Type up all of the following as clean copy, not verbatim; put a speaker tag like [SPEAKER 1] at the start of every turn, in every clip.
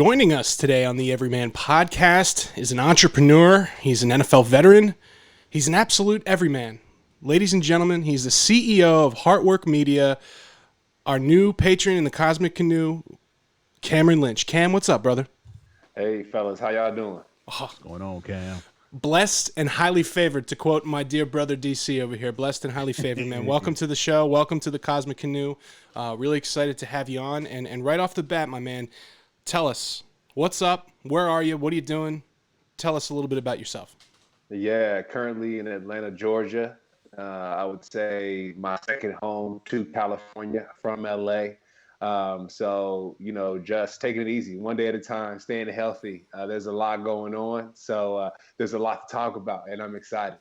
[SPEAKER 1] Joining us today on the Everyman podcast is an entrepreneur. He's an NFL veteran. He's an absolute everyman. Ladies and gentlemen, he's the CEO of HeartWork Media, our new patron in the Cosmic Canoe, Cameron Lynch. Cam, what's up, brother?
[SPEAKER 2] Hey, fellas, how y'all doing?
[SPEAKER 3] What's going on, Cam?
[SPEAKER 1] Blessed and highly favored, to quote my dear brother DC over here. Blessed and highly favored, man. Welcome to the show. Welcome to the Cosmic Canoe. Really excited to have you on. And right off the bat, my man, tell us, what's up? Where are you? What are you doing? Tell us a little bit about yourself.
[SPEAKER 2] Yeah, currently in Atlanta, Georgia. I would say my second home to California from LA. So, just taking it easy, one day at a time, staying healthy. There's a lot going on. So there's a lot to talk about, and I'm excited.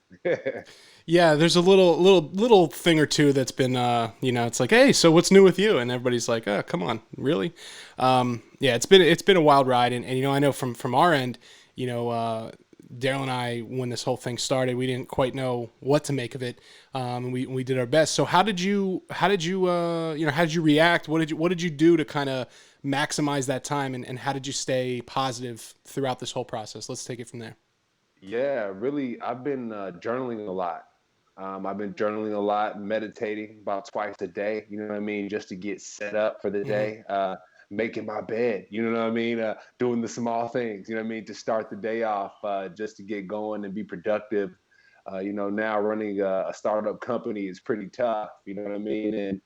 [SPEAKER 1] Yeah, there's a little thing or two that's been, it's like, hey, so what's new with you? And everybody's like, oh, come on, really? Yeah, it's been a wild ride. And I know from our end, Daryl and I, when this whole thing started, we didn't quite know what to make of it, and we did our best. So how did you react? What did you do to kind of maximize that time, and how did you stay positive throughout this whole process? Let's take it from there.
[SPEAKER 2] Yeah, really, I've been journaling a lot. I've been journaling a lot, meditating about twice a day, just to get set up for the day. Making my bed, doing the small things, to start the day off, just to get going and be productive. Now running a startup company is pretty tough, and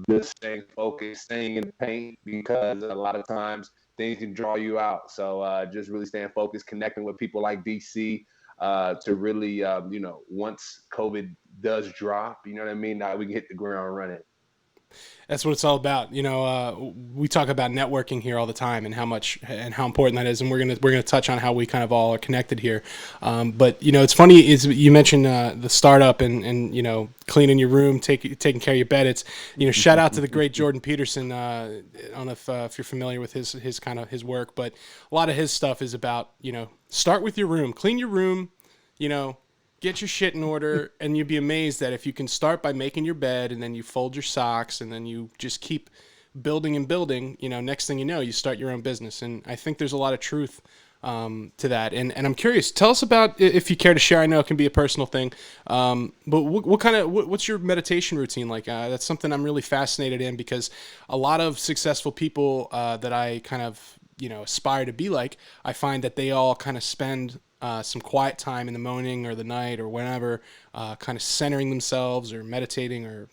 [SPEAKER 2] just staying focused, staying in the paint, because a lot of times things can draw you out. So just really staying focused, connecting with people like DC to really, once COVID does drop, now we can hit the ground running.
[SPEAKER 1] That's what it's all about. We talk about networking here all the time, and how much and how important that is. And we're gonna touch on how we kind of all are connected here. But it's funny is you mentioned the startup and cleaning your room, taking care of your bed. It's shout out to the great Jordan Peterson. I don't know if you're familiar with his kind of his work, but a lot of his stuff is about start with your room, clean your room, get your shit in order, and you'd be amazed that if you can start by making your bed, and then you fold your socks, and then you just keep building and building, next thing you know, you start your own business. And I think there's a lot of truth to that. And I'm curious, tell us about, if you care to share, I know it can be a personal thing, but what's your meditation routine like? That's something I'm really fascinated in, because a lot of successful people that I kind of, aspire to be like, I find that they all kind of spend some quiet time in the morning or the night or whenever, kind of centering themselves or meditating or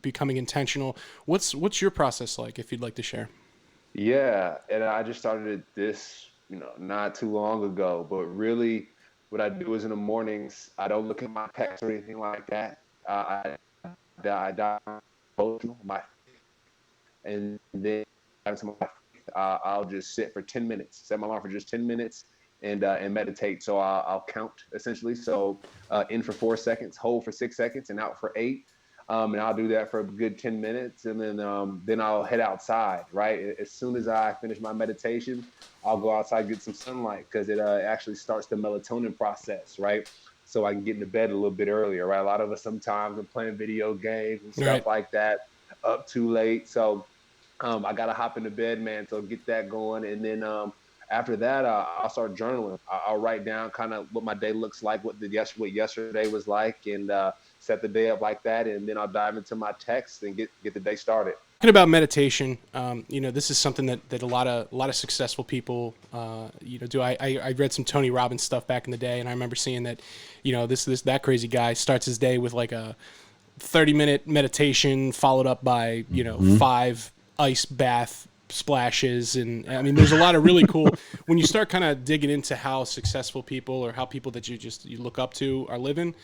[SPEAKER 1] becoming intentional. What's your process like, if you'd like to share?
[SPEAKER 2] Yeah, and I just started this, not too long ago, but really what I do is in the mornings, I don't look at my text or anything like that. I dive into my, and then I'll just sit for 10 minutes, set my alarm for just 10 minutes, and meditate. So I'll count, essentially. So in for 4 seconds, hold for 6 seconds, and out for 8. And I'll do that for a good 10 minutes. And then I'll head outside, right? As soon as I finish my meditation, I'll go outside, get some sunlight, because it actually starts the melatonin process, right? So I can get into bed a little bit earlier, right? A lot of us sometimes are playing video games and stuff like that up too late. So I got to hop into bed, man, so get that going. And then after that, I'll start journaling. I'll write down kind of what my day looks like, what yesterday was like, and set the day up like that. And then I'll dive into my text and get the day started.
[SPEAKER 1] Talking about meditation, this is something that a lot of successful people, do. I read some Tony Robbins stuff back in the day, and I remember seeing that, that crazy guy starts his day with like a 30-minute meditation followed up by 5 ice bath splashes. And I mean, there's a lot of really cool, when you start kind of digging into how successful people, or how people that you look up to are living,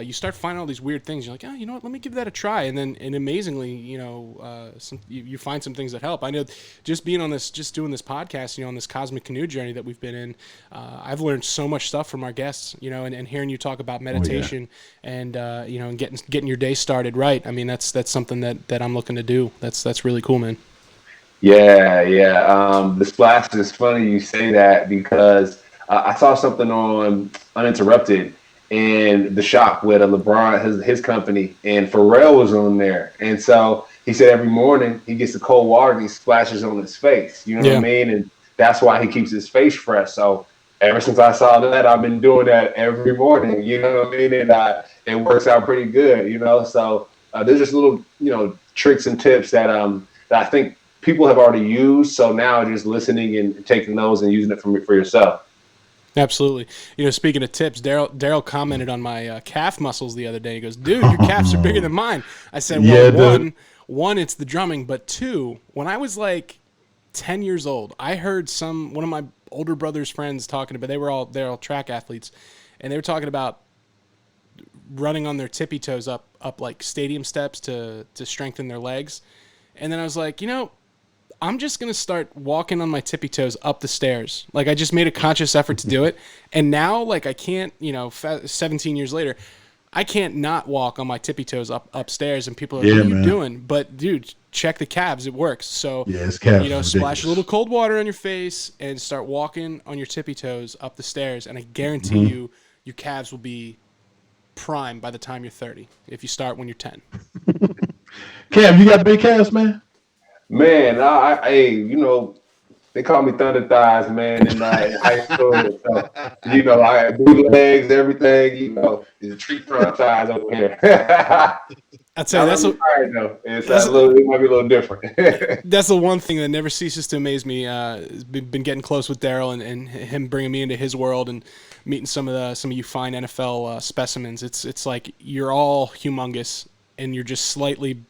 [SPEAKER 1] you start finding all these weird things. You're like, oh, you know what, let me give that a try. And amazingly, you find some things that help. I know just doing this podcast, on this Cosmic Canoe journey that we've been in, I've learned so much stuff from our guests, and hearing you talk about meditation and getting your day started right. I mean, that's something that I'm looking to do. That's really cool, man.
[SPEAKER 2] Yeah. The splash is funny you say that, because I saw something on Uninterrupted in the shop with LeBron, his company, and Pharrell was on there. And so he said every morning he gets the cold water and he splashes on his face. You know what I mean? And that's why he keeps his face fresh. So ever since I saw that, I've been doing that every morning. You know what I mean? And it works out pretty good. So there's just little tricks and tips that I think people have already used. So now just listening and taking those and using it for yourself.
[SPEAKER 1] Absolutely. Speaking of tips, Daryl commented on my calf muscles the other day. He goes, "Dude, your calves are bigger than mine." I said, "Well,
[SPEAKER 3] Yeah,
[SPEAKER 1] one, it's the drumming, but two, when I was like 10 years old, I heard one of my older brother's friends talking about. They're all track athletes, and they were talking about running on their tippy toes up like stadium steps to strengthen their legs. And then I was like, I'm just going to start walking on my tippy toes up the stairs. Like, I just made a conscious effort to do it. And now, like, I can't, 17 years later, I can't not walk on my tippy toes upstairs. And people are like, what are you doing? But, dude, check the calves. It works. So,
[SPEAKER 3] it's calves.
[SPEAKER 1] Splash a little cold water on your face and start walking on your tippy toes up the stairs. And I guarantee you, your calves will be prime by the time you're 30 if you start when you're 10.
[SPEAKER 3] Cam, you got big calves, man?
[SPEAKER 2] Man, they call me Thunder Thighs, man, in high school. So, I had blue legs, everything, the tree front thighs over here.
[SPEAKER 1] I'd say that's
[SPEAKER 2] it might be a little different.
[SPEAKER 1] That's the one thing that never ceases to amaze me. Been getting close with Daryl and him bringing me into his world and meeting some of you fine NFL specimens. It's like you're all humongous and you're just slightly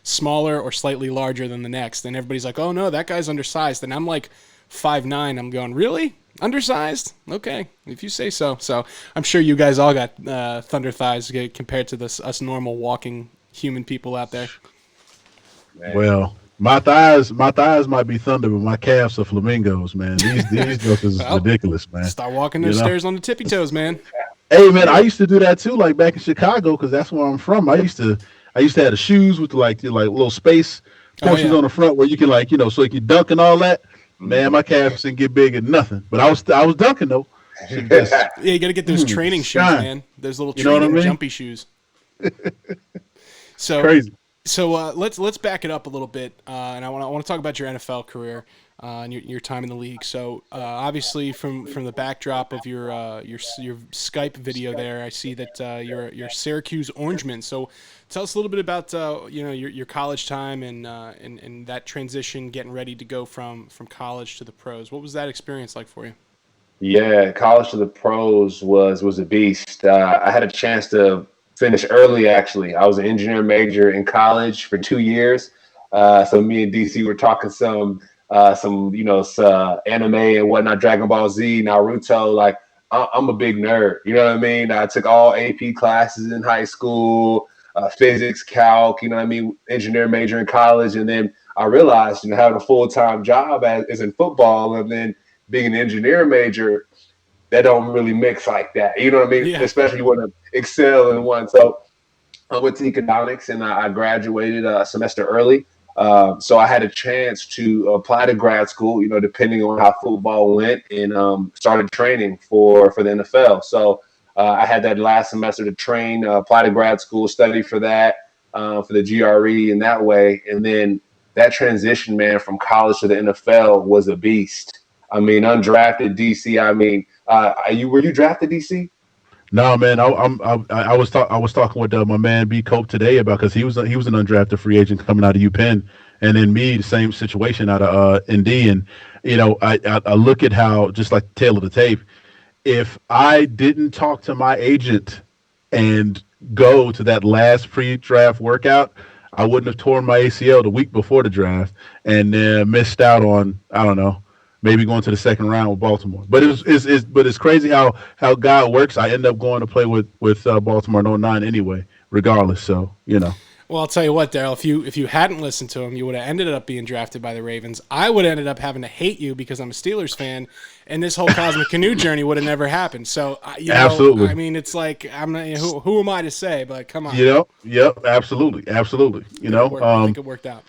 [SPEAKER 1] smaller or slightly larger than the next. And everybody's like, "Oh no, that guy's undersized." And I'm like 5'9". I'm going, "Really? Undersized? Okay, if you say so." So I'm sure you guys all got thunder thighs compared to us normal walking human people out there.
[SPEAKER 3] Man. Well, my thighs might be thunder, but my calves are flamingos, man. These jokers is ridiculous, man.
[SPEAKER 1] Start walking those stairs on the tippy toes, man.
[SPEAKER 3] Hey, man, I used to do that too, like back in Chicago, because that's where I'm from. I used to have the shoes with like little space portions on the front where you can so you can dunk and all that. Man, my calves didn't get big and nothing, but I was dunking though.
[SPEAKER 1] You got to get those training shoes, man. Those little training jumpy shoes. So
[SPEAKER 3] crazy.
[SPEAKER 1] So let's back it up a little bit, and I want to talk about your NFL career and your time in the league. So obviously, from the backdrop of your Skype video there, I see that you're Syracuse Orangemen. So tell us a little bit about your college time and that transition, getting ready to go from college to the pros. What was that experience like for you?
[SPEAKER 2] Yeah, college to the pros was a beast. I had a chance to finish early, actually. I was an engineering major in college for 2 years. So me and DC were talking some anime and whatnot, Dragon Ball Z, Naruto. Like, I'm a big nerd. You know what I mean? I took all AP classes in high school, physics, calc, engineering major in college. And then I realized, having a full-time job as in football and then being an engineering major, that don't really mix like that. You know what I mean? Yeah. Especially you want to excel in one. So I went to economics and I graduated a semester early. So I had a chance to apply to grad school, depending on how football went, and started training for the NFL. So I had that last semester to train, apply to grad school, study for that, for the GRE in that way. And then that transition, man, from college to the NFL was a beast. I mean, undrafted DC. I mean, were you drafted, DC?
[SPEAKER 3] No, man. I was talking with my man B Cope today about, because he was an undrafted free agent coming out of UPenn, and then me, the same situation out of ND. And I look at how, just like the tail of the tape, if I didn't talk to my agent and go to that last pre-draft workout, I wouldn't have torn my ACL the week before the draft and missed out on, I don't know, maybe going to the second round with Baltimore. But it's crazy how God works. I end up going to play with Baltimore in 09 anyway, regardless. So,
[SPEAKER 1] Well, I'll tell you what, Daryl, if you hadn't listened to him, you would have ended up being drafted by the Ravens. I would have ended up having to hate you because I'm a Steelers fan, and this whole Cosmic Canoe journey would have never happened. So,
[SPEAKER 3] absolutely.
[SPEAKER 1] I mean, it's like, I'm not, who am I to say? But come on.
[SPEAKER 3] Yep, absolutely. I
[SPEAKER 1] think it worked out.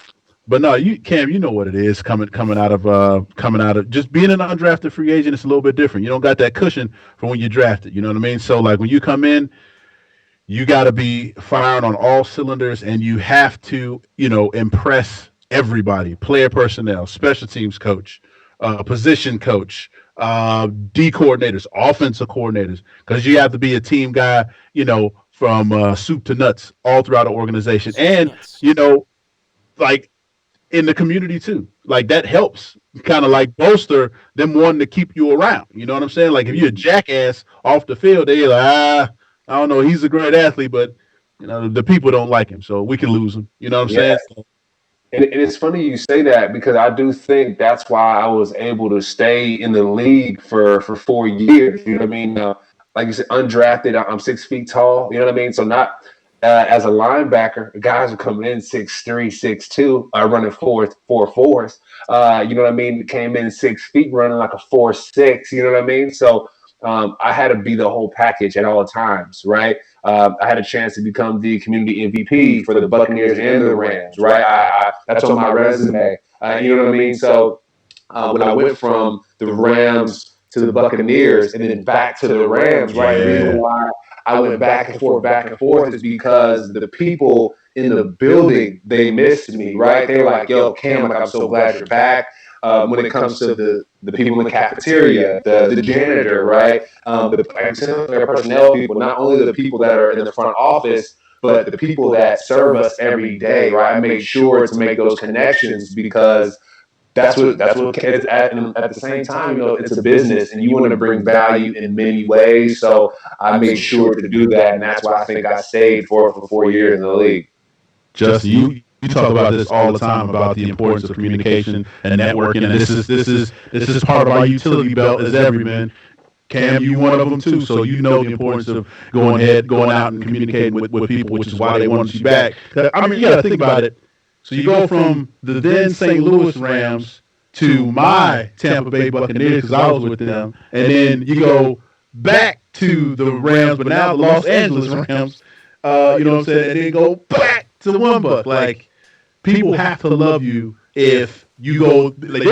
[SPEAKER 3] But no, Cam, you know what it is coming out of just being an undrafted free agent. It's a little bit different. You don't got that cushion for when you're drafted. You know what I mean? So like when you come in, you got to be firing on all cylinders, and you have to impress everybody, player personnel, special teams coach, position coach, D coordinators, offensive coordinators, because you have to be a team guy, from soup to nuts all throughout the organization.
[SPEAKER 1] Soup to
[SPEAKER 3] And,
[SPEAKER 1] nuts.
[SPEAKER 3] like in the community too. Like that helps kind of like bolster them wanting to keep you around. You know what I'm saying? Like if you're a jackass off the field, they're like, I don't know, he's a great athlete, but the people don't like him, so we can lose him. You know what I'm
[SPEAKER 2] Yeah.
[SPEAKER 3] saying? So,
[SPEAKER 2] And it's funny you say that because I do think that's why I was able to stay in the league for 4 years. You know what I mean? Like you said, undrafted, I'm 6 feet tall. You know what I mean? So not as a linebacker, guys are coming in 6'3", 6'2", running four fours. You know what I mean? Came in 6 feet, running like a 4.6. You know what I mean? So I had to be the whole package at all times, right? I had a chance to become the community MVP for the Buccaneers and the Rams, right? That's on my resume. You know what I mean? So when I went from the Rams to the Buccaneers and then back to the Rams, right? The reason why I went back and forth is because the people in the building, they missed me, right? They were like, yo, Cam, like, I'm so glad you're back. When it comes to the people in the cafeteria, the janitor, right? The personnel people, not only the people that are in the front office, but the people that serve us every day, right? I make sure to make those connections because that's what it's at. And at the same time, it's a business, and you want to bring value in many ways. So I made sure to do that, and that's why I think I stayed for 4 years in the league.
[SPEAKER 3] Justin, you talk about this all the time about the importance of communication and networking, and this is part of our utility belt as everyman. Cam, you one of them too, so you know the importance of going out and communicating with people, which is why they wanted you back. I mean, you got to think about it. So you go from the then St. Louis Rams to my Tampa Bay Buccaneers because I was with them, and then you go back to the Rams, but now the Los Angeles Rams. You know what I'm saying? And then go back to one Buck. Like people have to love you if you go. Like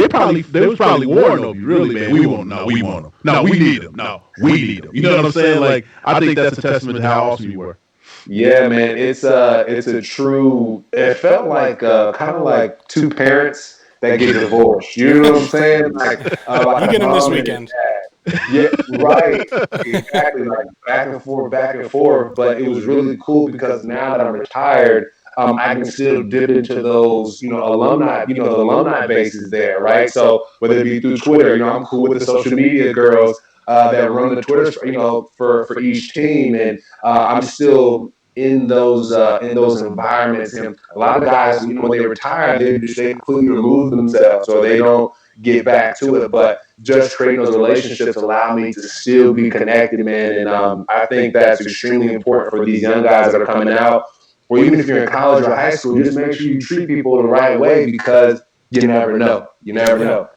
[SPEAKER 3] they was probably warring over you. Really, man. We want them. No, we need them. No, we need them. You know what I'm saying? Like I think that's a testament to how awesome you were.
[SPEAKER 2] Yeah, man, it's a true. It felt like kind of like two parents that get divorced. You know what I'm saying? Like
[SPEAKER 1] You get him this
[SPEAKER 2] mom and
[SPEAKER 1] weekend.
[SPEAKER 2] dad. Yeah, right. Exactly. Like back and forth, back and forth. But it was really cool because now that I'm retired, I can still dip into those, alumni, the alumni bases there, right? So whether it be through Twitter, I'm cool with the social media girls that run the Twitter, for each team, and I'm still in those environments. And a lot of guys, when they retire, they completely remove themselves or they don't get back to it. But just creating those relationships allow me to still be connected, man. And I think that's extremely important for these young guys that are coming out, or even if you're in college or high school. Just make sure you treat people the right way because you never know. You never know.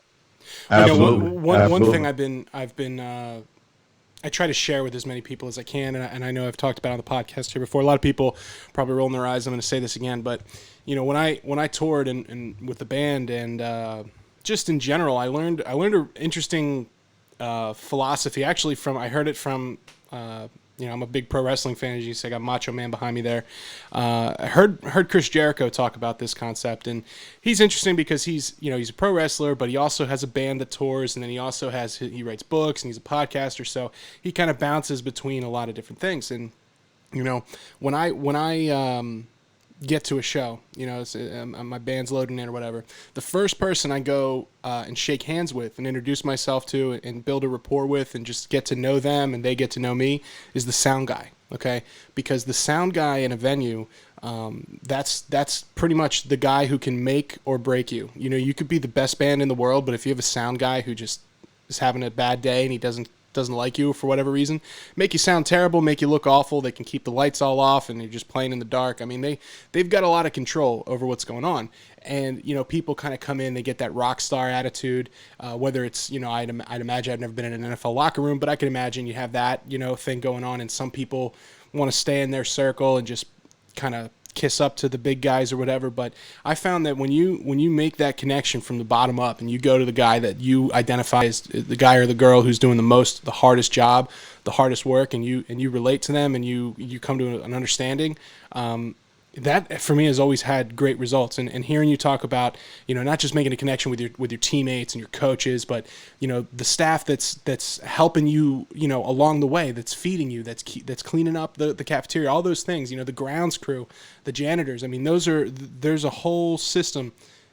[SPEAKER 3] Absolutely.
[SPEAKER 1] One thing I try to share with as many people as I can, and I know I've talked about it on the podcast here before. A lot of people probably rolling their eyes. I'm going to say this again, but when I toured and with the band and just in general, I learned an interesting philosophy. Actually, I heard it from. I'm a big pro wrestling fan, as you say. I got Macho Man behind me there. I heard Chris Jericho talk about this concept, and he's interesting because he's a pro wrestler, but he also has a band that tours, and then he also he writes books, and he's a podcaster. So he kind of bounces between a lot of different things. And when I get to a show, my band's loading in or whatever, the first person I go and shake hands with and introduce myself to and build a rapport with and just get to know them and they get to know me is the sound guy. Okay, because the sound guy in a venue, that's pretty much the guy who can make or break you. You could be the best band in the world, but if you have a sound guy who just is having a bad day and he doesn't like you for whatever reason, make you sound terrible, make you look awful. They can keep the lights all off and you're just playing in the dark. I mean, they've got a lot of control over what's going on. And, people kind of come in, they get that rock star attitude, whether it's, I'd imagine I've never been in an NFL locker room, but I can imagine you have that, thing going on. And some people want to stay in their circle and just kind of kiss up to the big guys or whatever. But I found that when you make that connection from the bottom up and you go to the guy that you identify as the guy or the girl who's doing the hardest job, the hardest work, and you relate to them and you come to an understanding, that for me has always had great results. And hearing you talk about, not just making a connection with your teammates and your coaches, but the staff that's helping you, along the way, that's feeding you, that's cleaning up the cafeteria, all those things, the grounds crew, the janitors. I mean, there's a whole system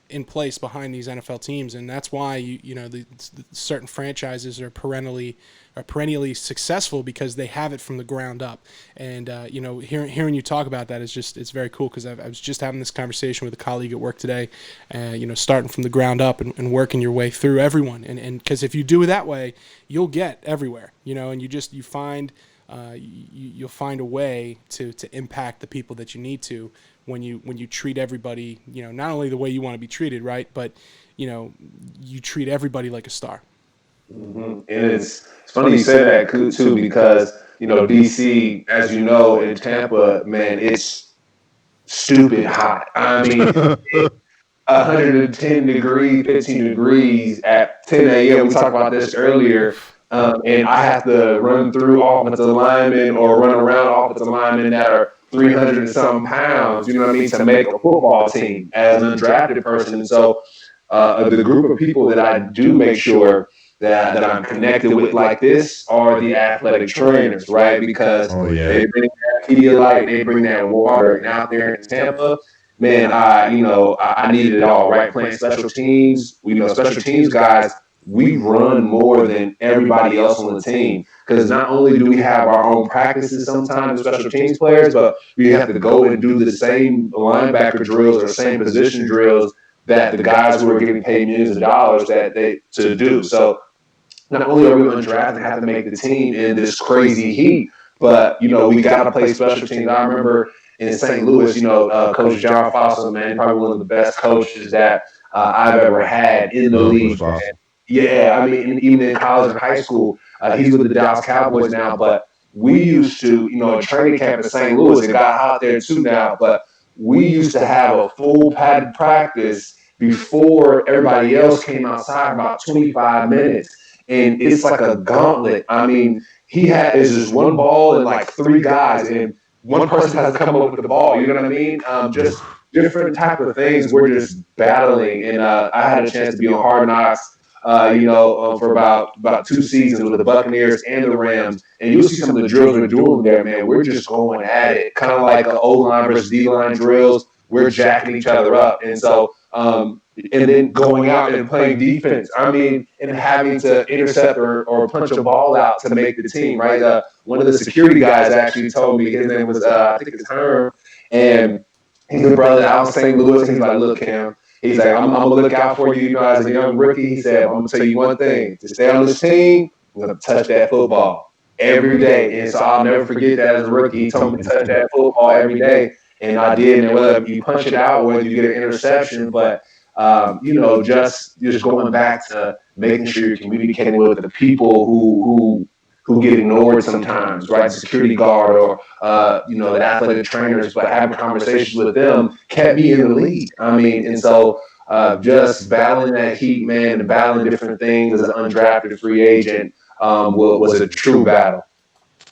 [SPEAKER 1] in place behind these NFL teams, and that's why the certain franchises are perennially successful, because they have it from the ground up. And hearing you talk about that it's very cool, because I was just having this conversation with a colleague at work today, starting from the ground up and working your way through everyone, and because if you do it that way, you'll get everywhere, and you'll find a way to impact the people that you need to, when you treat everybody, not only the way you want to be treated, right, but you treat everybody like a star.
[SPEAKER 2] Mm-hmm. And it's funny you say that too, because DC, as you know, in Tampa, man, it's stupid hot. I mean, 110 degrees, 15 degrees at 10 a.m. We talked about this earlier. And I have to run through offensive linemen or run around offensive linemen that are 300 and some pounds, you know what I mean, to make a football team as an undrafted person. And so the group of people that I do make sure that I'm connected with like this are the athletic trainers, right? Because they bring that Pedialyte, they bring that water. And out there in Tampa, man, I needed it all, right? Playing special teams, special teams guys, we run more than everybody else on the team, because not only do we have our own practices sometimes as special teams players, but we have to go and do the same linebacker drills or same position drills that the guys who are getting paid millions of dollars to do. So not only are we undrafted and have to make the team in this crazy heat, but we got to play special teams. I remember in St. Louis, Coach John Foster, man, probably one of the best coaches that I've ever had in the league. Yeah, I mean, even in college and high school, he's with the Dallas Cowboys now. But we used to, a training camp in St. Louis. It got hot there too now, but we used to have a full padded practice before everybody else came outside, about 25 minutes. And it's like a gauntlet. I mean, it's just one ball and like three guys, and one person has to come up with the ball. You know what I mean? Just different type of things. We're just battling. And I had a chance to be on Hard Knocks, for about 2 seasons with the Buccaneers and the Rams. And you'll see some of the drills we're doing there, man. We're just going at it, kind of like an O-line versus D-line drills. We're jacking each other up. And so, and then going out and playing defense. I mean, and having to intercept or punch a ball out to make the team, right? One of the security guys actually told me, his name was, I think it's Herm, and he's a brother out in St. Louis. He's like, look, Cam, he's like, I'm going to look out for you, as a young rookie. He said, I'm going to tell you one thing. To stay on this team, I'm going to touch that football every day. And so I'll never forget that as a rookie. He told me to touch that football every day. And I did. And whether you punch it out, whether you get an interception, but just going back to making sure you're communicating with the people who get ignored sometimes, right? The security guard or the athletic trainers, but having conversations with them kept me in the league. I mean, and so just battling that heat, man, and battling different things as an undrafted free agent was a true battle.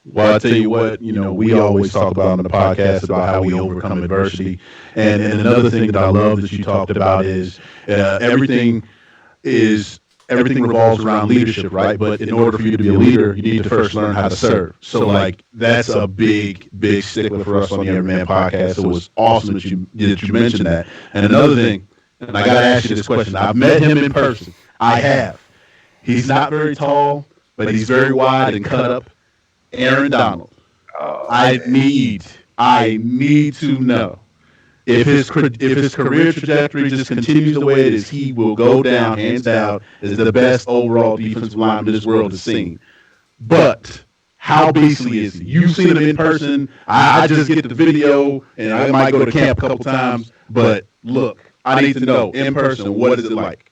[SPEAKER 3] Well, I tell you what, we always talk about on the podcast about how we overcome adversity. And another thing that I love that you talked about is everything revolves around leadership, right? But in order for you to be a leader, you need to first learn how to serve. So, that's a big stickler for us on the Everyman podcast. It was awesome that you mentioned that. And another thing, and I got to ask you this question. I've met him in person. I have. He's not very tall, but he's very wide and cut up. Aaron Donald. I need to know if his career trajectory just continues the way it is, he will go down hands down as the best overall defensive lineman this world has seen. But how beastly is he? You've seen him in person. I just get the video, and I might go to camp a couple times. But look, I need to know in person, what is it like?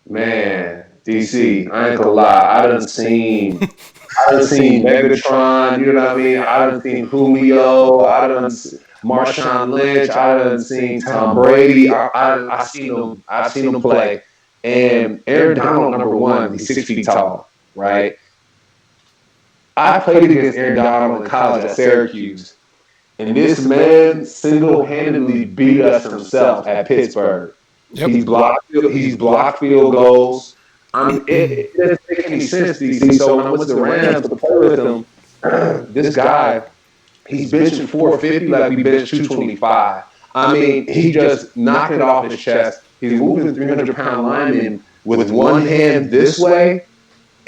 [SPEAKER 2] Man, DC, I ain't gonna lie. I done seen Megatron, you know what I mean? I done seen Julio, I done seen Marshawn Lynch, I done seen Tom Brady. I've seen him play. And Aaron Donald, number one, he's 6 feet tall, right? I played against Aaron Donald in college at Syracuse. And this man single-handedly beat us himself at Pittsburgh.
[SPEAKER 1] Yep.
[SPEAKER 2] He's blocked field goals. I mean, it doesn't make any sense, DC. So when I went to the Rams to play with him, this guy, he's benching 450 like we bench 225. I mean, he just knocking it off his chest. He's moving 300-pound linemen with one hand this way,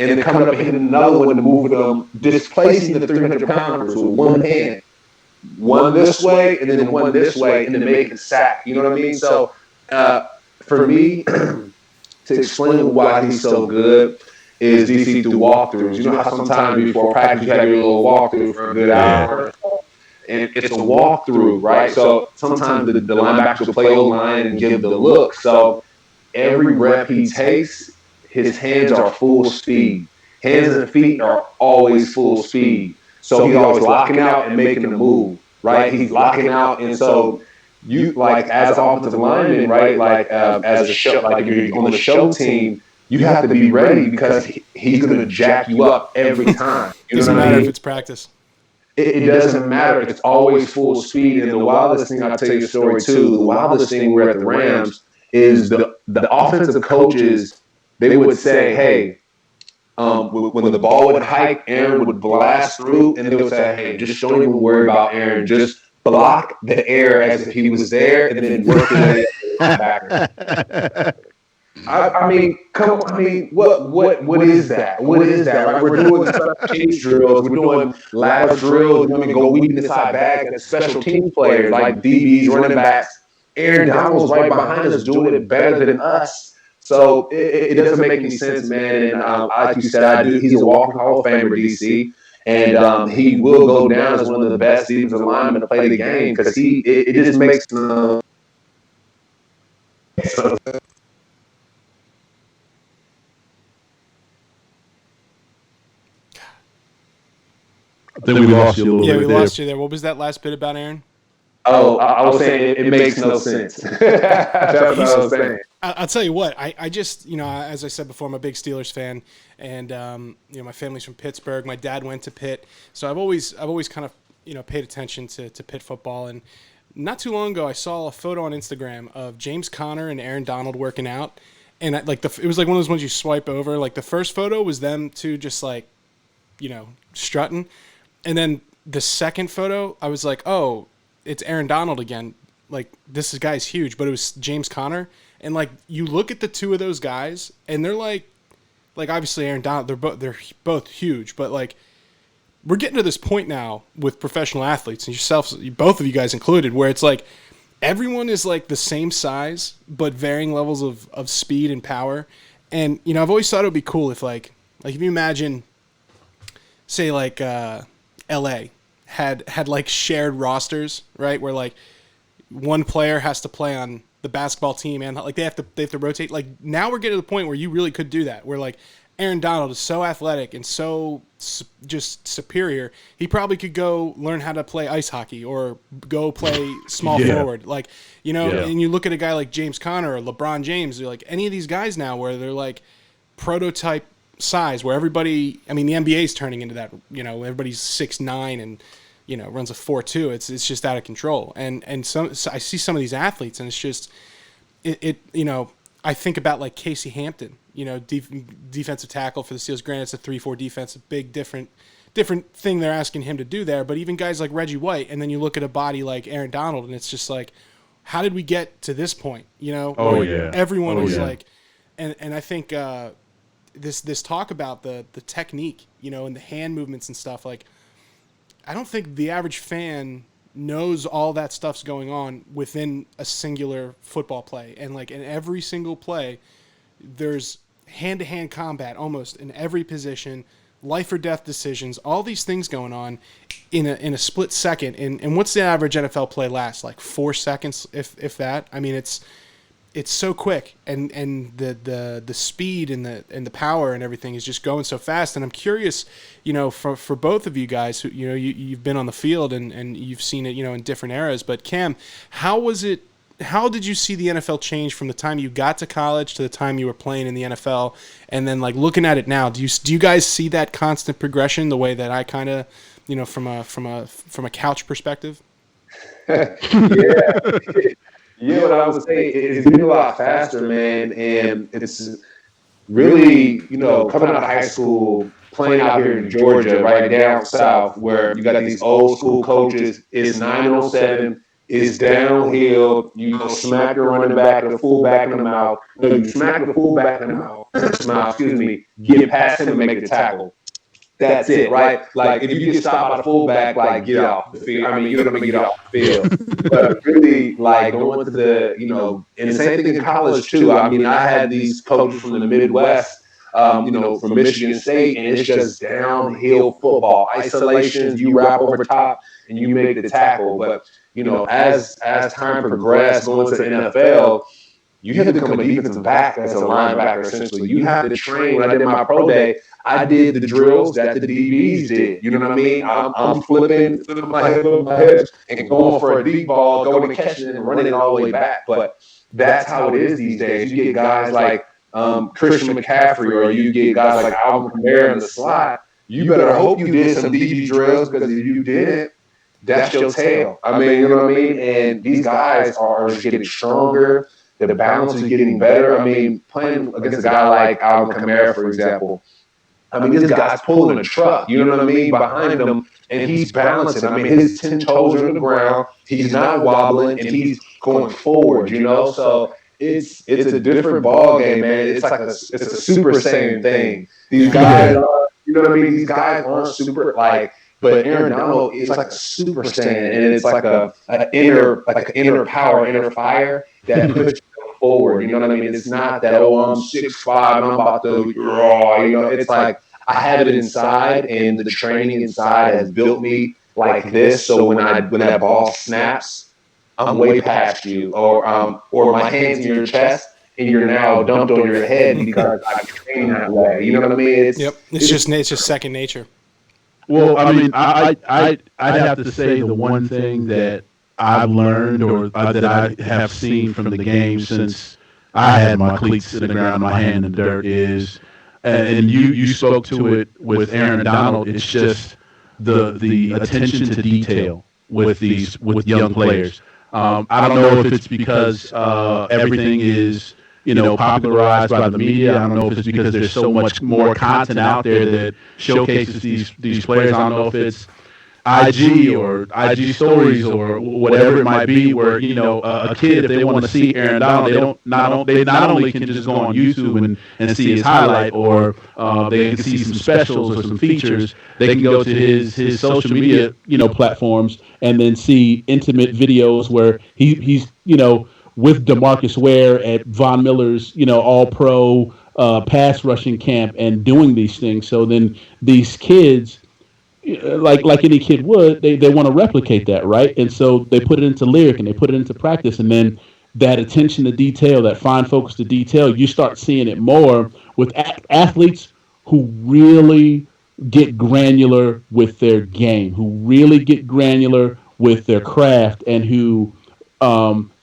[SPEAKER 2] and then coming up and hitting another one to move them, displacing the 300-pounders with one hand. One this way, and then one this way, and then making sack. You know what I mean? So, for me, to explain why he's so good is DC through walkthroughs. You know how sometimes before practice you have your little walkthrough for a good hour? And it's a walkthrough, right? So sometimes the linebackers will play O-line and give the look. So every rep he takes, his hands are full speed. Hands and feet are always full speed. So he's always locking out and making a move, right? He's locking out, and so you, like, as an offensive lineman, right? Like, as a show, like, if you're on the show team, you have to be ready because he's going to jack you up every time.
[SPEAKER 1] It doesn't matter if it's practice.
[SPEAKER 2] It doesn't matter. It's always full speed. And the wildest thing, I'll tell you a story too, the wildest thing we're at the Rams is the offensive coaches, they would say, hey, when the ball would hike, Aaron would blast through, and they would say, hey, just don't even worry about Aaron. Just block the air as if he was there, and then work your way back. I mean, come on. I mean, what is that? What is that? Like, we're doing cage drills, we're doing ladder drills, we're going to go weak inside back and special team players like DBs, running backs. Aaron Donald's right behind us doing it better than us. So it doesn't make any sense, man. And like you said, he's a walking Hall of Famer, DC. And he will go down as one of the best defensive linemen to play the game because it just makes no sense.
[SPEAKER 3] I think we lost you a little bit.
[SPEAKER 1] Yeah, we
[SPEAKER 3] there.
[SPEAKER 1] lost you there. What was that last bit about Aaron?
[SPEAKER 2] Oh, I was saying it makes no sense. That's what I was saying.
[SPEAKER 1] I'll tell you what. I just, as I said before, I'm a big Steelers fan, and my family's from Pittsburgh. My dad went to Pitt, so I've always kind of paid attention to Pitt football. And not too long ago, I saw a photo on Instagram of James Conner and Aaron Donald working out, and it was like one of those ones you swipe over. Like the first photo was them two just like, strutting, and then the second photo, I was like, oh, it's Aaron Donald again. Like, this guy's huge, but it was James Conner. And, like, you look at the two of those guys, and they're like obviously Aaron Donald, they're both huge, but, like, we're getting to this point now with professional athletes, and yourselves, both of you guys included, where it's like everyone is, like, the same size, but varying levels of speed and power. And, I've always thought it would be cool if, like if you imagine, say, like, L.A., had like shared rosters, right? Where like one player has to play on the basketball team and like they have to rotate. Like now we're getting to the point where you really could do that. Where like Aaron Donald is so athletic and so just superior, he probably could go learn how to play ice hockey or go play small forward. Like, and you look at a guy like James Conner or LeBron James, or like any of these guys now where they're like prototype size, where everybody, I mean, the NBA is turning into that, everybody's 6'9" and, runs a 4.2. It's just out of control. And so I see some of these athletes and it's just, I think about like Casey Hampton, defensive tackle for the Steelers. Granted, it's a 3-4 defense, a big different thing they're asking him to do there. But even guys like Reggie White, and then you look at a body like Aaron Donald, and it's just like, how did we get to this point? Everyone was like, and I think this talk about the technique, and the hand movements and stuff, like, I don't think the average fan knows all that stuff's going on within a singular football play. And like in every single play, there's hand-to-hand combat almost in every position, life or death decisions, all these things going on in a split second. And what's the average NFL play last? Like 4 seconds, if that. I mean, it's so quick, and the speed and the power and everything is just going so fast. And I'm curious, for both of you guys who, you've been on the field and you've seen it, in different eras. But Cam, how did you see the NFL change from the time you got to college to the time you were playing in the NFL? And then like looking at it now, do you guys see that constant progression the way that I kind of, from a couch perspective?
[SPEAKER 2] Yeah, yeah. What I would say is getting a lot faster, man, and it's really, coming out of high school, playing out here in Georgia, right down south, where you got these old school coaches. It's 907. It's downhill. You go smack the running back, the fullback in the mouth. No, you smack the fullback in the mouth. Excuse me. Get past him and make the tackle. That's it, right? Like if you get stopped by the fullback, like get off the field. I mean, you're gonna get off the field. But really, like going to the, and the same thing in college too. I mean, I had these coaches from the Midwest, from Michigan State, and it's just downhill football, isolations. You wrap over top and you make the tackle. But as time progressed, going to the NFL, you have to become a defensive back as a linebacker, essentially. You have to train. When I did my pro day, I did the drills that the DBs did. You know what I mean? I'm flipping my head over my head and going for a deep ball, going and catching it and running it all the way back. But that's how it is these days. You get guys like Christian McCaffrey, or you get guys like Alvin Kamara in the slot. You better hope you did some DB drills, because if you didn't, that's your tail. I mean, you know what I mean? And these guys are getting stronger. The balance is getting better. I mean, playing against a guy like Alvin Kamara, for example, I mean, this guy's pulling a truck, you know what I mean, behind him, and he's balancing. I mean, his 10 toes are on the ground. He's not wobbling, and he's going forward, So it's a different ball game, man. It's a Super Saiyan thing. These guys, you know what I mean? These guys aren't super but Aaron Donald is like a Super Saiyan, and it's like an inner power, inner fire that puts you forward. You know what I mean? It's not that, I'm 6'5" and I'm about to raw. It's like I have it inside, and the training inside has built me like this. So when that ball snaps, I'm way past you, or my hands in your chest, and you're now dumped on your head because I train that way. You know what I mean?
[SPEAKER 1] It's just second nature.
[SPEAKER 3] Well, I mean, I'd have to say the one thing that I've learned, or that I have seen from the game since I had my cleats in the ground, my hand in the dirt, is, and you spoke to it with Aaron Donald, it's just the attention to detail with young players. I don't know if it's because everything is popularized by the media. I don't know if it's because there's so much more content out there that showcases these players. I don't know if it's IG or IG stories or whatever it might be, where a kid, if they want to see Aaron Donald, they not only can just go on YouTube and see his highlight, or they can see some specials or some features. They can go to his social media platforms and then see intimate videos where he's with DeMarcus Ware at Von Miller's, all-pro pass rushing camp and doing these things. So then these kids, like any kid would, they want to replicate that, right? And so they put it into lyric and they put it into practice, and then that attention to detail, that fine focus to detail, you start seeing it more with athletes who really get granular with their game, who really get granular with their craft, and who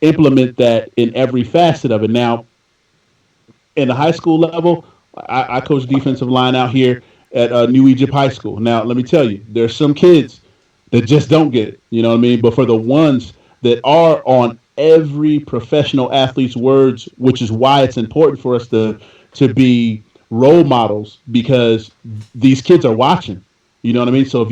[SPEAKER 3] implement that in every facet of it. Now, in the high school level, I coach defensive line out here at New Egypt High School. Now, let me tell you, there's some kids that just don't get it, you know what I mean? But for the ones that are on every professional athlete's words, which is why it's important for us to be role models, because these kids are watching, you know what I mean? So if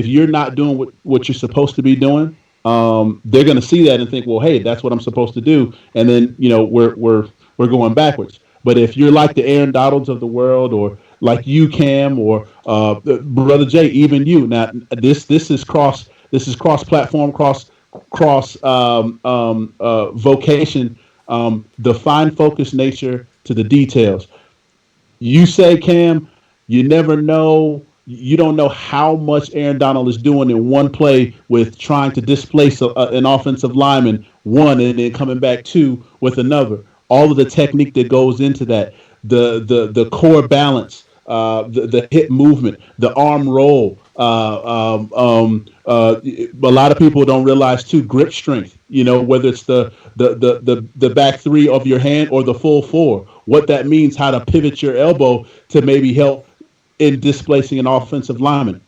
[SPEAKER 3] you're not doing what you're supposed to be doing, they're going to see that and think, well, hey, that's what I'm supposed to do, and then we're going backwards. But if you're like the Aaron Donalds of the world, or like you, Cam, or Brother Jay, even you, now this is cross platform, cross vocation, the fine focus nature to the details. You say, Cam, you never know. You don't know how much Aaron Donald is doing in one play with trying to displace an offensive lineman, one, and then coming back two with another. All of the technique that goes into that, the core balance, the hip movement, the arm roll. A lot of people don't realize too, grip strength. Whether it's the back three of your hand or the full four. What that means, how to pivot your elbow to maybe help in displacing an offensive lineman.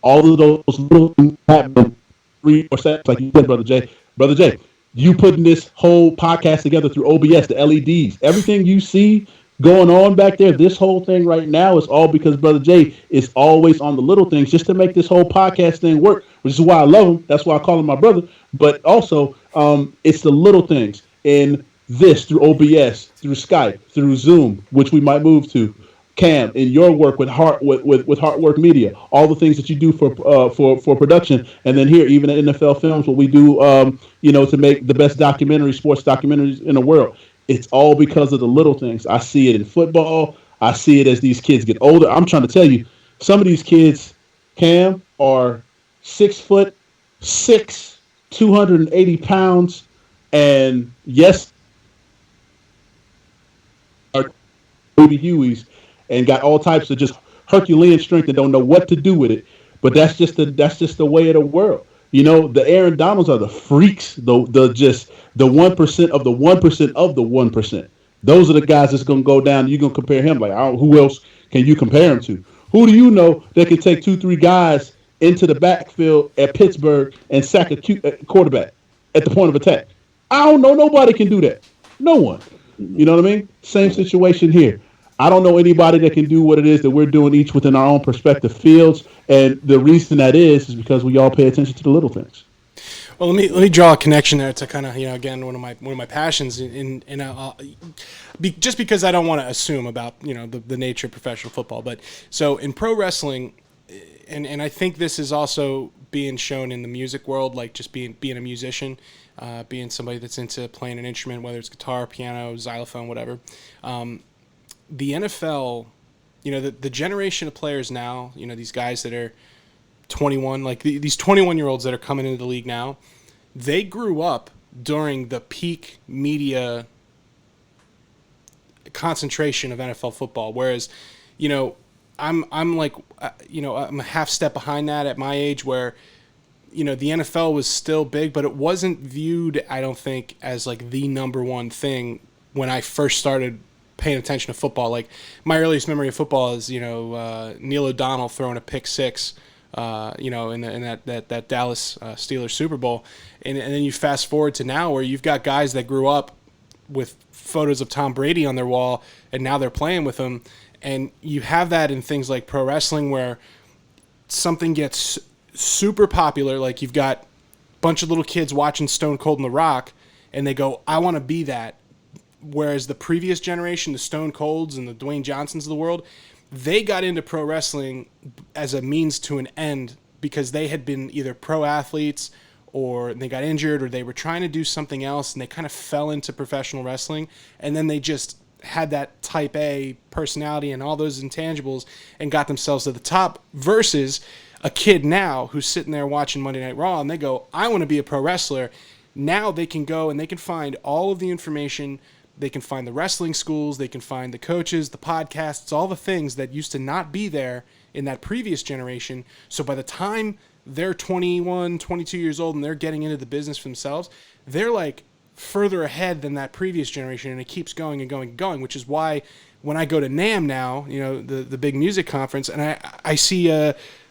[SPEAKER 3] all of those little things happen 3 or 4 seconds, like you said, Brother Jay. Brother Jay, you putting this whole podcast together through OBS, the LEDs, everything you see going on back there, this whole thing right now is all because Brother Jay is always on the little things just to make this whole podcast thing work, which is why I love him. That's why I call him my brother. But also, it's the little things in this through OBS, through Skype, through Zoom, which we might move to. Cam, in your work with HeartWork Media, all the things that you do for production, and then here even at NFL Films, what we do, to make the best sports documentaries in the world. It's all because of the little things. I see it in football. I see it as these kids get older. I'm trying to tell you, some of these kids, Cam, are 6'6", 280 pounds, and yes, are Rudy Hueys, and got all types of just Herculean strength and don't know what to do with it. But that's just the way of the world. The Aaron Donalds are the freaks, the 1% of the 1% of the 1%. Those are the guys that's going to go down. You're going to compare him. Like, who else can you compare him to? Who do you know that can take 2-3 guys into the backfield at Pittsburgh and sack a quarterback at the point of attack? I don't know. Nobody can do that. No one. You know what I mean? Same situation here. I don't know anybody that can do what it is that we're doing, each within our own perspective fields, and the reason that is because we all pay attention to the little things.
[SPEAKER 1] Well, let me draw a connection there to kind of again one of my passions just because I don't want to assume about the nature of professional football, but so in pro wrestling, and I think this is also being shown in the music world, like just being a musician, being somebody that's into playing an instrument, whether it's guitar, piano, xylophone, whatever. The NFL, the generation of players now, these guys that are 21, like these 21-year-olds that are coming into the league now, they grew up during the peak media concentration of NFL football. Whereas, I'm like, I'm a half step behind that at my age where, the NFL was still big, but it wasn't viewed, I don't think, as like the number one thing when I first started paying attention to football. Like my earliest memory of football is Neil O'Donnell throwing a pick six in that Dallas Steelers Super Bowl, and then you fast forward to now where you've got guys that grew up with photos of Tom Brady on their wall and now they're playing with him, and you have that in things like pro wrestling where something gets super popular, like you've got a bunch of little kids watching Stone Cold and The Rock and they go, I want to be that. Whereas the previous generation, the Stone Colds and the Dwayne Johnsons of the world, they got into pro wrestling as a means to an end because they had been either pro athletes or they got injured or they were trying to do something else and they kind of fell into professional wrestling, and then they just had that type A personality and all those intangibles and got themselves to the top, versus a kid now who's sitting there watching Monday Night Raw and they go, I want to be a pro wrestler. Now they can go and they can find all of the information. They can find the wrestling schools, they can find the coaches, the podcasts, all the things that used to not be there in that previous generation. So by the time they're 21, 22 years old and they're getting into the business for themselves, they're like further ahead than that previous generation, and it keeps going and going and going, which is why when I go to NAMM now, the big music conference, and I see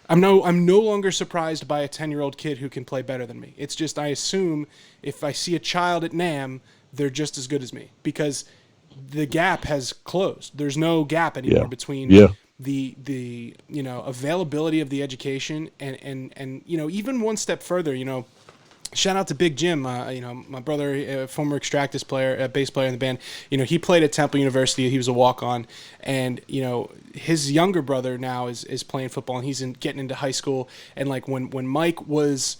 [SPEAKER 1] I'm no longer surprised by a 10-year-old kid who can play better than me. It's just I assume if I see a child at NAMM, they're just as good as me because the gap has closed. There's no gap anymore between the availability of the education and even one step further, shout out to Big Jim, my brother, former Extractus player, bass player in the band. He played at Temple University. He was a walk-on, and his younger brother now is playing football, and he's getting into high school. And like when Mike was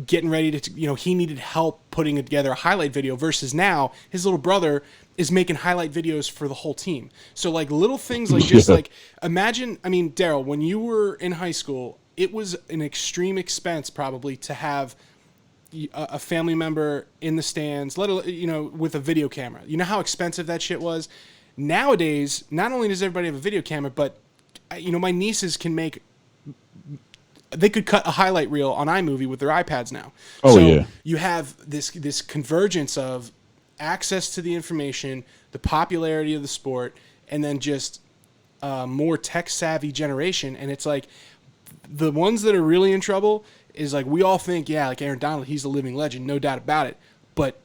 [SPEAKER 1] getting ready to, he needed help putting together a highlight video, versus now his little brother is making highlight videos for the whole team. So like little things like just like imagine, Daryl, when you were in high school, it was an extreme expense probably to have a family member in the stands, with a video camera. You know how expensive that shit was? Nowadays, not only does everybody have a video camera, but my nieces can they could cut a highlight reel on iMovie with their iPads now. You have this convergence of access to the information, the popularity of the sport, and then just more tech savvy generation. And it's like the ones that are really in trouble is like we all think, yeah, like Aaron Donald, he's a living legend, no doubt about it. But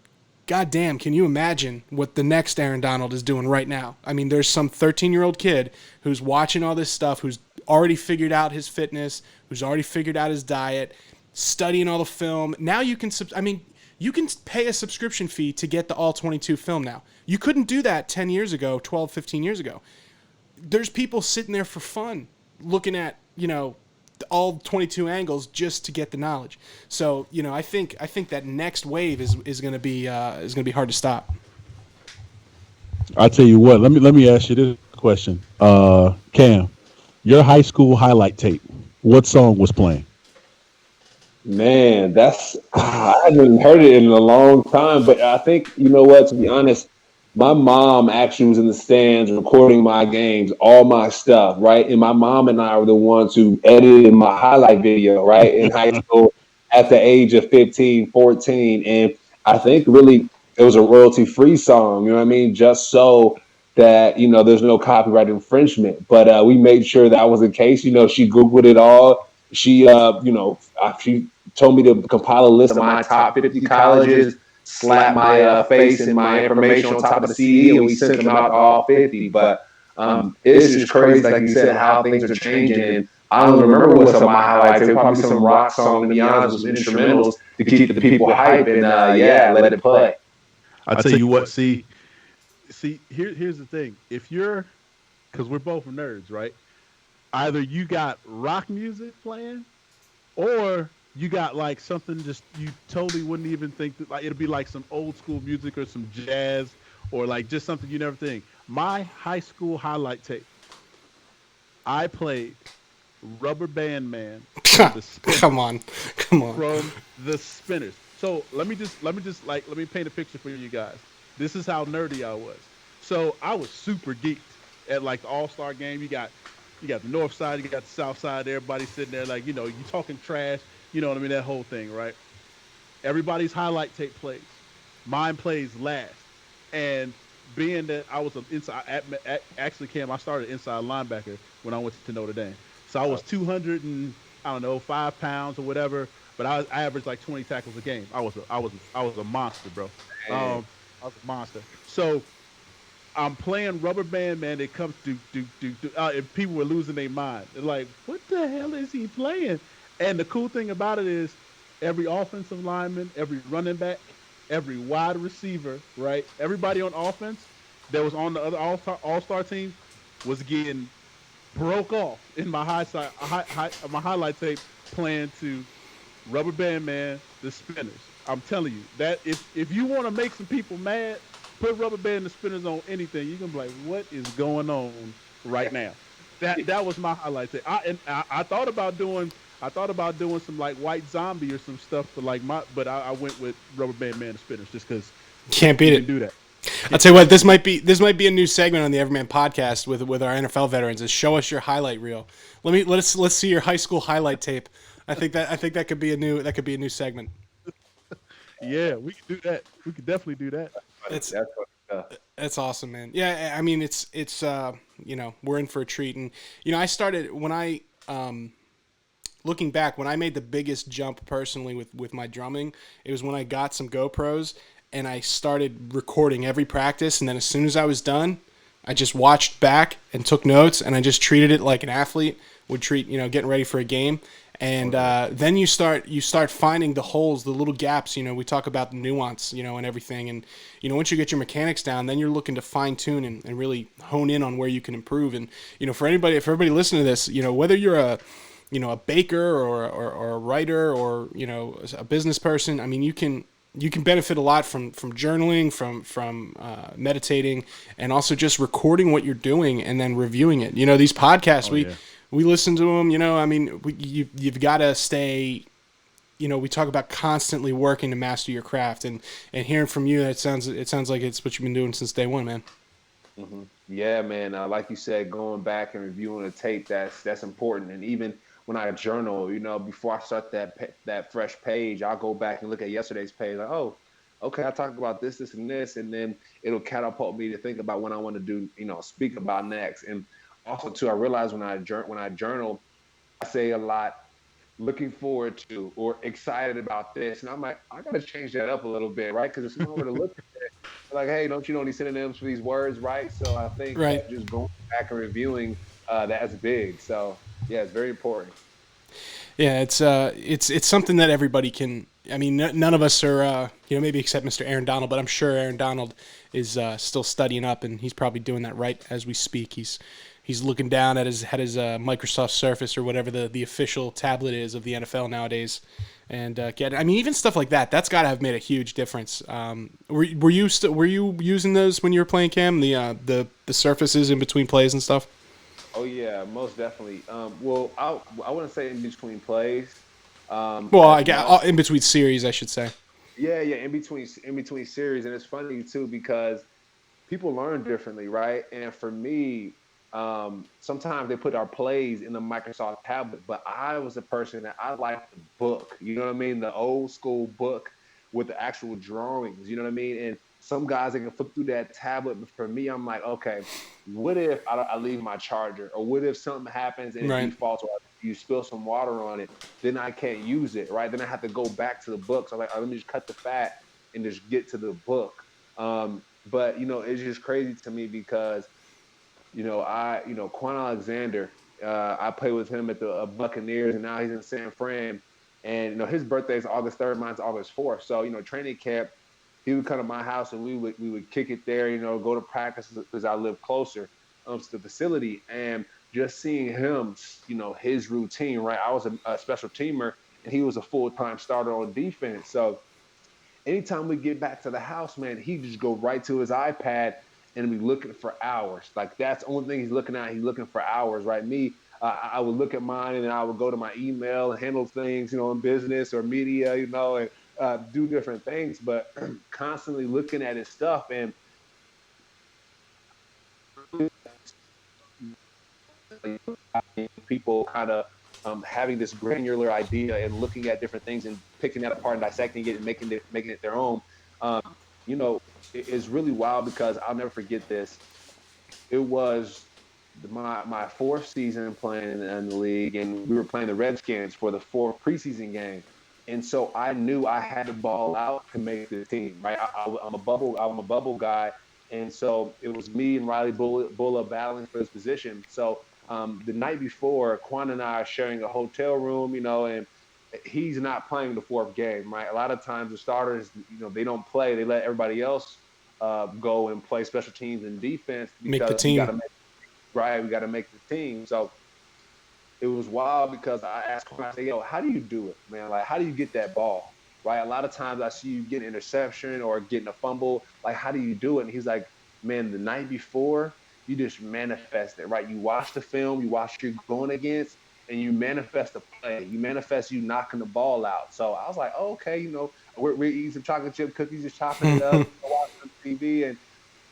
[SPEAKER 1] goddamn, can you imagine what the next Aaron Donald is doing right now? I mean, there's some 13-year-old kid who's watching all this stuff, who's already figured out his fitness, who's already figured out his diet, studying all the film. Now you can, you can pay a subscription fee to get the all 22 film now. You couldn't do that 10 years ago, 12, 15 years ago. There's people sitting there for fun looking at, all 22 angles just to get the knowledge. So, I think that next wave is going to be hard to stop.
[SPEAKER 3] I tell you what, let me ask you this question. Cam, your high school highlight tape, what song was playing?
[SPEAKER 2] Man, I haven't heard it in a long time, but I think, you know what, to be honest, my mom actually was in the stands recording my games, all my stuff, right? And my mom and I were the ones who edited my highlight video, right, in high school at the age of 15, 14. And I think really it was a royalty free song, you know what I mean? Just so that, there's no copyright infringement. But we made sure that was the case. She Googled it all. She told me to compile a list of my top 50 colleges, slap my face and my information on top of the CD, and we sent them out to all 50. But it's just crazy, like you said, how things are changing. And I don't remember what's on my highlights. It was probably some rock song, to be honest, with some instrumentals to keep the people hype and, let it play.
[SPEAKER 3] I tell you what, see, here's the thing. If you're, because we're both nerds, right? Either you got rock music playing, or you got like something just you totally wouldn't even think that, like it'll be like some old school music or some jazz or like just something you never think. My high school highlight tape, I played Rubber Band Man.
[SPEAKER 1] Come on.
[SPEAKER 3] From the Spinners. So let me paint a picture for you guys. This is how nerdy I was. So I was super geeked at like the All-Star game. You got the north side, you got the south side, everybody sitting there like, you talking trash, you know what I mean, that whole thing, right? Everybody's highlight tape plays. Mine plays last. And being that I was an inside, actually, Cam, I started inside linebacker when I went to Notre Dame. So I was 200 and, 5 pounds or whatever, but I averaged like 20 tackles a game. I was a monster, bro. I was a monster. So I'm playing Rubber Band Man. It comes do. And people were losing their mind. They're like, "What the hell is he playing?" And the cool thing about it is, every offensive lineman, every running back, every wide receiver, right? Everybody on offense that was on the other all-star team was getting broke off in my my highlight tape playing to Rubber Band Man, the Spinners. I'm telling you that if you want to make some people mad, put Rubber Band and the Spinners on anything. You're gonna be like, what is going on right now? That was my highlight tape. I thought about doing some like White Zombie or some stuff for like but I went with Rubber Band Man and Spinners just because
[SPEAKER 1] can't beat it.
[SPEAKER 3] Do that.
[SPEAKER 1] I'll tell you what, this might be a new segment on the Everyman podcast with our NFL veterans. Is show us your highlight reel. Let's see your high school highlight tape. I think that could be a new segment.
[SPEAKER 3] Yeah, we could do that. We could definitely do that.
[SPEAKER 1] That's awesome, man. Yeah, I mean it's we're in for a treat, and I started when I looking back when I made the biggest jump personally with my drumming. It was when I got some GoPros and I started recording every practice, and then as soon as I was done, I just watched back and took notes, and I just treated it like an athlete would treat getting ready for a game. And then you start finding the holes, the little gaps. We talk about the nuance, and everything. And once you get your mechanics down, then you're looking to fine tune and really hone in on where you can improve. And for everybody listening to this, whether you're a baker or a writer or a business person, I mean you can benefit a lot from journaling, from meditating, and also just recording what you're doing and then reviewing it. These podcasts we listen to them, I mean, you've got to stay, we talk about constantly working to master your craft, and hearing from you, it sounds like it's what you've been doing since day one, man.
[SPEAKER 2] Mm-hmm. Yeah, man. Like you said, going back and reviewing the tape, that's important. And even when I journal, before I start that fresh page, I'll go back and look at yesterday's page. Like, oh, okay, I talked about this, and this, and then it'll catapult me to think about what I want to do, speak about next. And also, too, I realize when I journal, I say a lot, looking forward to or excited about this. And I'm like, I got to change that up a little bit, right? Because if someone were to look at it, they're like, hey, don't you know any synonyms for these words, right? So I think
[SPEAKER 1] Right.
[SPEAKER 2] that just going back and reviewing that's big. So yeah, it's very important.
[SPEAKER 1] Yeah, it's something that everybody can. I mean, none of us are, maybe except Mr. Aaron Donald, but I'm sure Aaron Donald is still studying up, and he's probably doing that right as we speak. He's looking down at his Microsoft Surface or whatever the official tablet is of the NFL nowadays, and I mean, even stuff like that. That's got to have made a huge difference. Were you using those when you were playing, Cam? The surfaces in between plays and stuff.
[SPEAKER 2] Oh yeah, most definitely. Well, I wouldn't say in between plays,
[SPEAKER 1] Well, I
[SPEAKER 2] as
[SPEAKER 1] got
[SPEAKER 2] much.
[SPEAKER 1] in between series, I should say.
[SPEAKER 2] Yeah, yeah, in between series, and it's funny too because people learn differently, right? And for me, sometimes they put our plays in the Microsoft tablet, but I was a person that I liked the book. You know what I mean? The old school book with the actual drawings. You know what I mean? And some guys they can flip through that tablet, but for me, I'm like, okay, what if I leave my charger, or what if something happens and it
[SPEAKER 1] Right.
[SPEAKER 2] defaults, or you spill some water on it? Then I can't use it, right? Then I have to go back to the book. So I'm like, let me just cut the fat and just get to the book. But it's just crazy to me because Quan Alexander, I played with him at the Buccaneers, and now he's in San Fran. And his birthday is August 3rd, mine's August 4th. So training camp, he would come to my house and we would kick it there. Go to practice because I live closer to the facility, and just seeing him, his routine. Right, I was a special teamer, and he was a full-time starter on defense. So anytime we get back to the house, man, he just go right to his iPad and be looking for hours. Like that's the only thing he's looking at. He's looking for hours, right? Me, I would look at mine and then I would go to my email and handle things, in business or media, and do different things. But constantly looking at his stuff and people kind of having this granular idea and looking at different things and picking that apart and dissecting it and making it their own. Um, it's really wild because I'll never forget this. It was my fourth season playing in the league, and we were playing the Redskins for the fourth preseason game. And so I knew I had to ball out to make the team, right? I'm a bubble guy, and so it was me and Riley Bulla battling for this position. So the night before, Quan and I are sharing a hotel room, and he's not playing the fourth game, right? A lot of times the starters, they don't play; they let everybody else go and play special teams and defense
[SPEAKER 1] Make the
[SPEAKER 2] because we got
[SPEAKER 1] team.
[SPEAKER 2] to make right. We got to make the team. So it was wild because I asked him, I said, yo, how do you do it, man? Like, how do you get that ball? Right. A lot of times I see you get an interception or getting a fumble. Like, how do you do it? And he's like, man, the night before, you just manifest it, right? You watch the film, you watch who you're going against, and you manifest the play. You manifest you knocking the ball out. So I was like, oh, okay, we're eating some chocolate chip cookies, just chopping it up, watching TV. And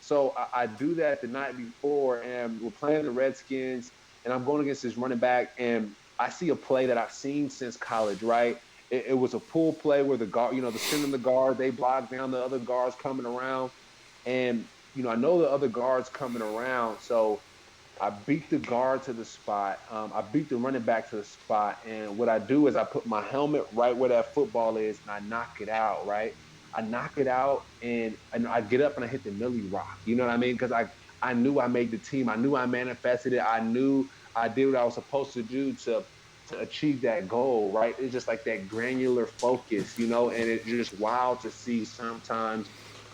[SPEAKER 2] so I do that the night before, and we're playing the Redskins, and I'm going against this running back, and I see a play that I've seen since college, right? It was a pull play where the guard, the center of the guard, they block down the other guards coming around. And, I know the other guards coming around. So I beat the guard to the spot. I beat the running back to the spot. And what I do is I put my helmet right where that football is and I knock it out, right? I knock it out and I get up and I hit the Millie Rock. You know what I mean? Because I knew I made the team. I knew I manifested it. I knew I did what I was supposed to do to achieve that goal, right? It's just like that granular focus, and it's just wild to see sometimes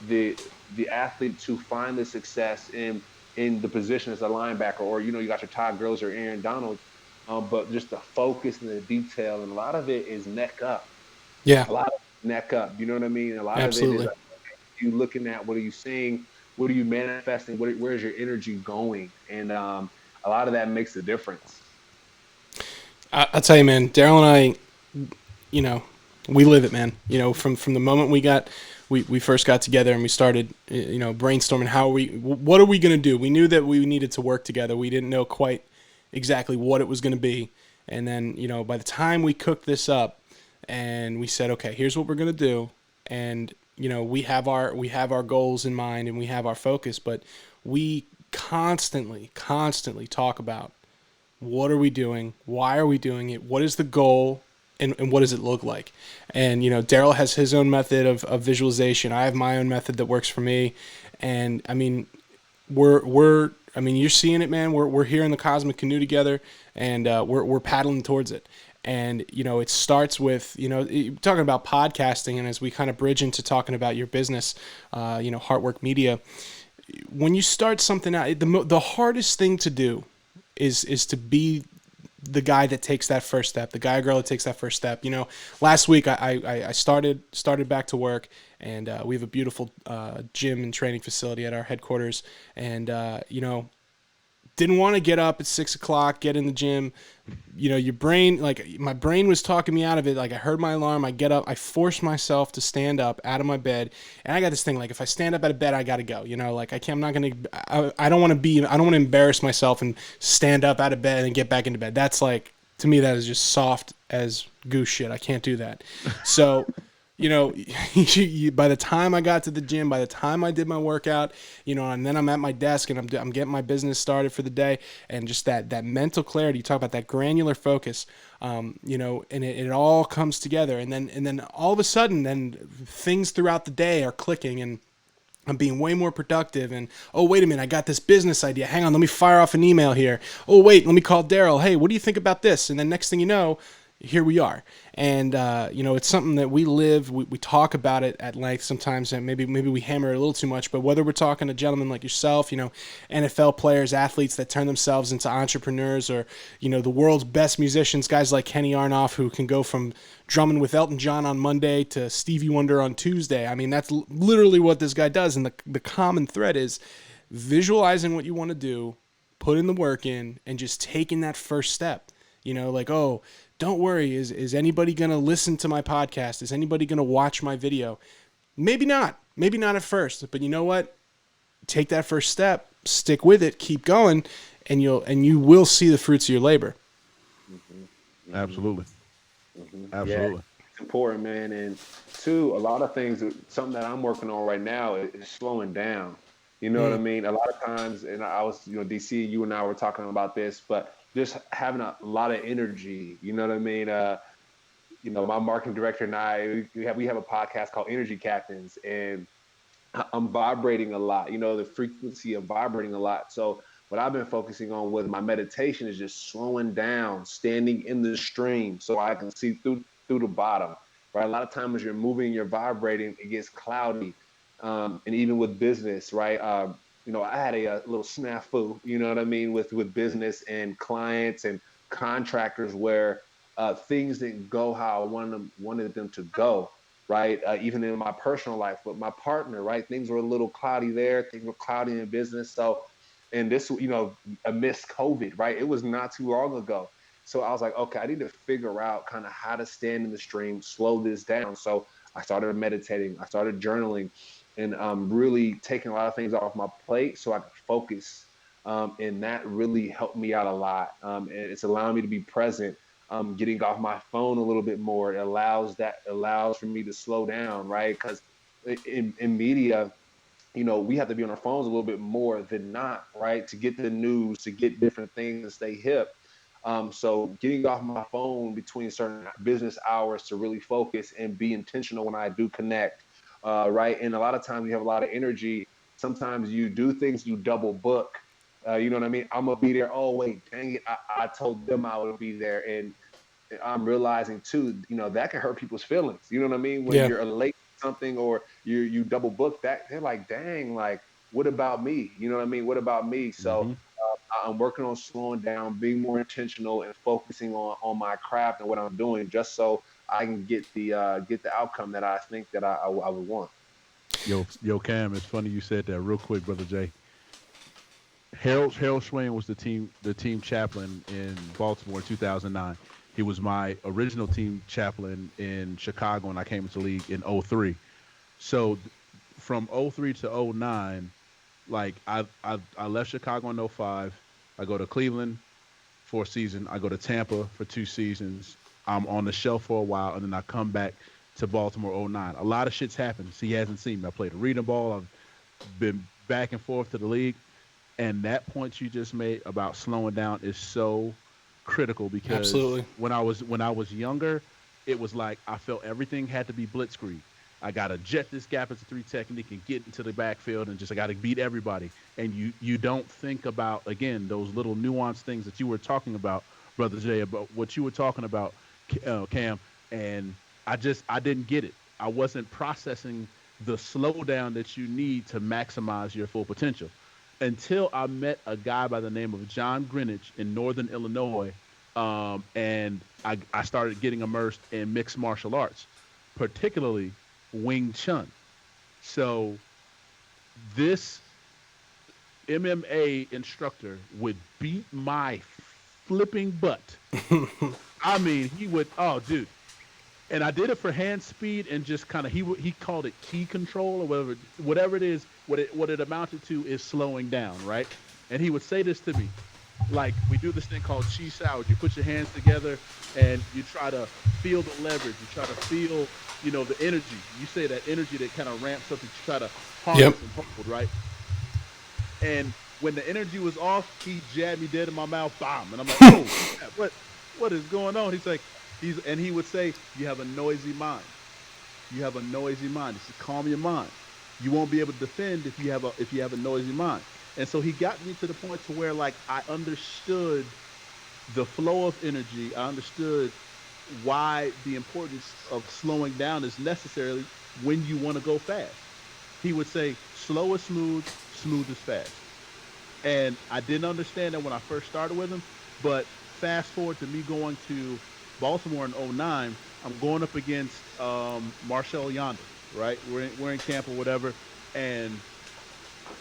[SPEAKER 2] the the athlete to find the success in the position as a linebacker, or you got your Todd Gurley's or Aaron Donalds, but just the focus and the detail, and a lot of it is neck up.
[SPEAKER 1] Yeah,
[SPEAKER 2] A lot of neck up. You know what I mean? A lot of it is
[SPEAKER 1] absolutely.
[SPEAKER 2] like you looking at what are you seeing, what are you manifesting, where's your energy going, and a lot of that makes a difference.
[SPEAKER 1] I'll tell you, man. Daryl and I, you know, we live it, man. From the moment we first got together and we started, brainstorming what are we gonna do? We knew that we needed to work together. We didn't know quite exactly what it was gonna be, and then by the time we cooked this up, and we said, okay, here's what we're gonna do, and we have our goals in mind and we have our focus, but we constantly talk about what are we doing? Why are we doing it? What is the goal? And what does it look like? And, Daryl has his own method of visualization. I have my own method that works for me. And I mean, you're seeing it, man. We're here in the Cosmic Canoe together, and we're paddling towards it. And it starts with talking about podcasting, and as we kind of bridge into talking about your business, HeartWork Media. When you start something out, the hardest thing to do is to be the guy that takes that first step, the guy or girl that takes that first step. Last week I started back to work, and we have a beautiful gym and training facility at our headquarters, and didn't want to get up at 6 o'clock, get in the gym. Your brain, like my brain was talking me out of it. Like I heard my alarm, I get up, I force myself to stand up out of my bed. And I got this thing, like if I stand up out of bed, I got to go, like I'm not going to, I don't want to embarrass myself and stand up out of bed and get back into bed. That's like, to me, that is just soft as goose shit. I can't do that. So, by the time I got to the gym, by the time I did my workout, and then I'm at my desk and I'm getting my business started for the day, and just that mental clarity. You talk about that granular focus, and it all comes together, and then all of a sudden, then things throughout the day are clicking, and I'm being way more productive. And oh, wait a minute, I got this business idea. Hang on, let me fire off an email here. Oh, wait, let me call Daryl. Hey, what do you think about this? And then next thing you know, here we are. And it's something that we live. We talk about it at length sometimes, and maybe we hammer it a little too much. But whether we're talking to gentlemen like yourself, NFL players, athletes that turn themselves into entrepreneurs, or the world's best musicians, guys like Kenny Arnoff, who can go from drumming with Elton John on Monday to Stevie Wonder on Tuesday. I mean, that's literally what this guy does. And the common thread is visualizing what you want to do, putting the work in, and just taking that first step. Like, oh, don't worry, is anybody going to listen to my podcast? Is anybody going to watch my video? Maybe not. Maybe not at first. But you know what? Take that first step, stick with it, keep going, and you will see the fruits of your labor.
[SPEAKER 3] Mm-hmm. Absolutely. Mm-hmm. Absolutely.
[SPEAKER 2] Yeah, it's important, man. And two, a lot of things, something that I'm working on right now is slowing down. You know what I mean? A lot of times, and I was, DC, you and I were talking about this, but just having a lot of energy, you know what I mean? My marketing director and I, we have a podcast called Energy Captains, and I'm vibrating a lot, the frequency of vibrating a lot. So what I've been focusing on with my meditation is just slowing down, standing in the stream so I can see through the bottom, right? A lot of times you're moving, you're vibrating, it gets cloudy. And even with business, right? I had a little snafu, you know what I mean, with business and clients and contractors where things didn't go how I wanted them to go, right? Even in my personal life with my partner, right? Things were a little cloudy there. Things were cloudy in business. So, and this, amidst COVID, right? It was not too long ago. So I was like, okay, I need to figure out kind of how to stand in the stream, slow this down. So I started meditating. I started journaling, and really taking a lot of things off my plate so I could focus. And that really helped me out a lot. And it's allowing me to be present, getting off my phone a little bit more. It allows for me to slow down, right? Because in media, we have to be on our phones a little bit more than not, right? To get the news, to get different things and stay hip. So getting off my phone between certain business hours to really focus and be intentional when I do connect, right? And a lot of times you have a lot of energy. Sometimes you do things, you double book. You know what I mean? I'm gonna be there. Oh wait, dang it! I told them I would be there, and I'm realizing too, that can hurt people's feelings. You know what I mean? When you're late to something or you double book that, they're like, dang, like what about me? You know what I mean? What about me? So
[SPEAKER 3] Mm-hmm.
[SPEAKER 2] I'm working on slowing down, being more intentional, and focusing on my craft and what I'm doing, just so I can get the outcome that I think that I would want.
[SPEAKER 3] Yo, Cam, it's funny you said that. Real quick, brother Jay. Harold Swain was the team chaplain in Baltimore in 2009. He was my original team chaplain in Chicago when I came into the league in '03. So from '03 to '09, like I left Chicago in '05. I go to Cleveland for a season. I go to Tampa for 2 seasons. I'm on the shelf for a while, and then I come back to Baltimore '09. A lot of shit's happened. He hasn't seen me. I played arena ball. I've been back and forth to the league. And that point you just made about slowing down is so critical because
[SPEAKER 1] Absolutely.
[SPEAKER 3] when I was younger, it was like I felt everything had to be blitzkrieg. I gotta jet this gap as a three technique and get into the backfield and just I gotta beat everybody. And you don't think about again those little nuanced things that you were talking about, brother Jay, about what you were talking about, Cam. And I didn't get it. I wasn't processing the slowdown that you need to maximize your full potential until I met a guy by the name of John Greenwich in Northern Illinois, and I started getting immersed in mixed martial arts, particularly Wing Chun. So this MMA instructor would beat my flipping butt. I mean, he would. Oh, dude, and I did it for hand speed and just kind of he called it key control or whatever it is. What it amounted to is slowing down, right? And he would say this to me, like we do this thing called chi sao. You put your hands together and you try to feel the leverage. You try to feel, the energy. You say that energy that kind of ramps up that you try to
[SPEAKER 1] Yep.
[SPEAKER 3] harness and hold, right? And when the energy was off, he jabbed me dead in my mouth, bomb, and I'm like, oh, what is going on? He's like, and he would say, you have a noisy mind. You have a noisy mind. It's to calm your mind. You won't be able to defend if you have a noisy mind. And so he got me to the point to where like I understood the flow of energy. I understood why the importance of slowing down is necessary when you want to go fast. He would say, slow is smooth, smooth is fast. And I didn't understand that when I first started with him, but fast forward to me going to Baltimore in '09, I'm going up against Marshall Yonder, right? We're in camp or whatever, and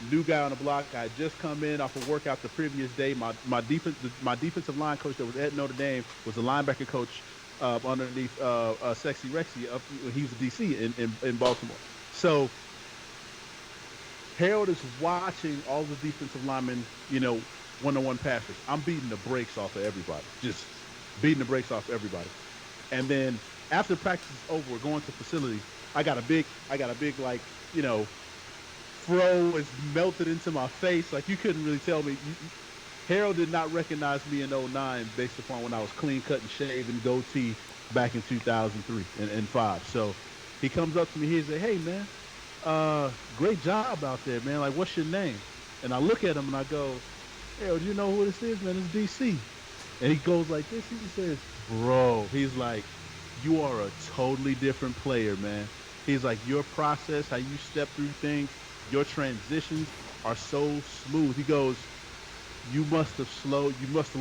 [SPEAKER 3] new guy on the block. I had just come in off a workout the previous day. My defensive line coach that was at Notre Dame was a linebacker coach underneath Sexy Rexy. He was a DC in Baltimore. So Harold is watching all the defensive linemen, one-on-one passes. I'm beating the brakes off of everybody. Just beating the brakes off everybody. And then after practice is over, we're going to facility. I got a big like, fro is melted into my face. Like you couldn't really tell me. Harold did not recognize me in '09 based upon when I was clean cut and shaved and goatee back in 2003 and 5. So he comes up to me, he say, hey man, great job out there, man. Like, what's your name? And I look at him and I go, Harold, you know who this is, man? It's DC. And he goes like this. He says, bro, he's like, you are a totally different player, man. He's like, your process, how you step through things, your transitions are so smooth. He goes, you must have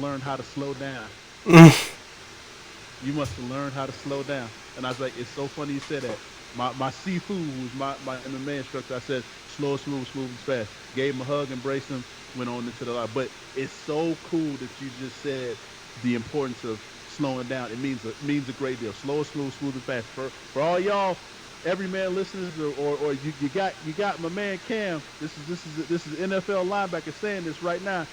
[SPEAKER 3] learned how to slow down. You must have learned how to slow down. And I was like, it's so funny you said that. My Sifu, who's my MMA instructor, I said, slow, smooth, smooth, and fast. Gave him a hug, embraced him, went on into the life. But it's so cool that you just said the importance of slowing down. It means a great deal. Slow, smooth, smooth, and fast. For all y'all, every man listeners, or you got my man Cam. This is NFL linebacker saying this right now.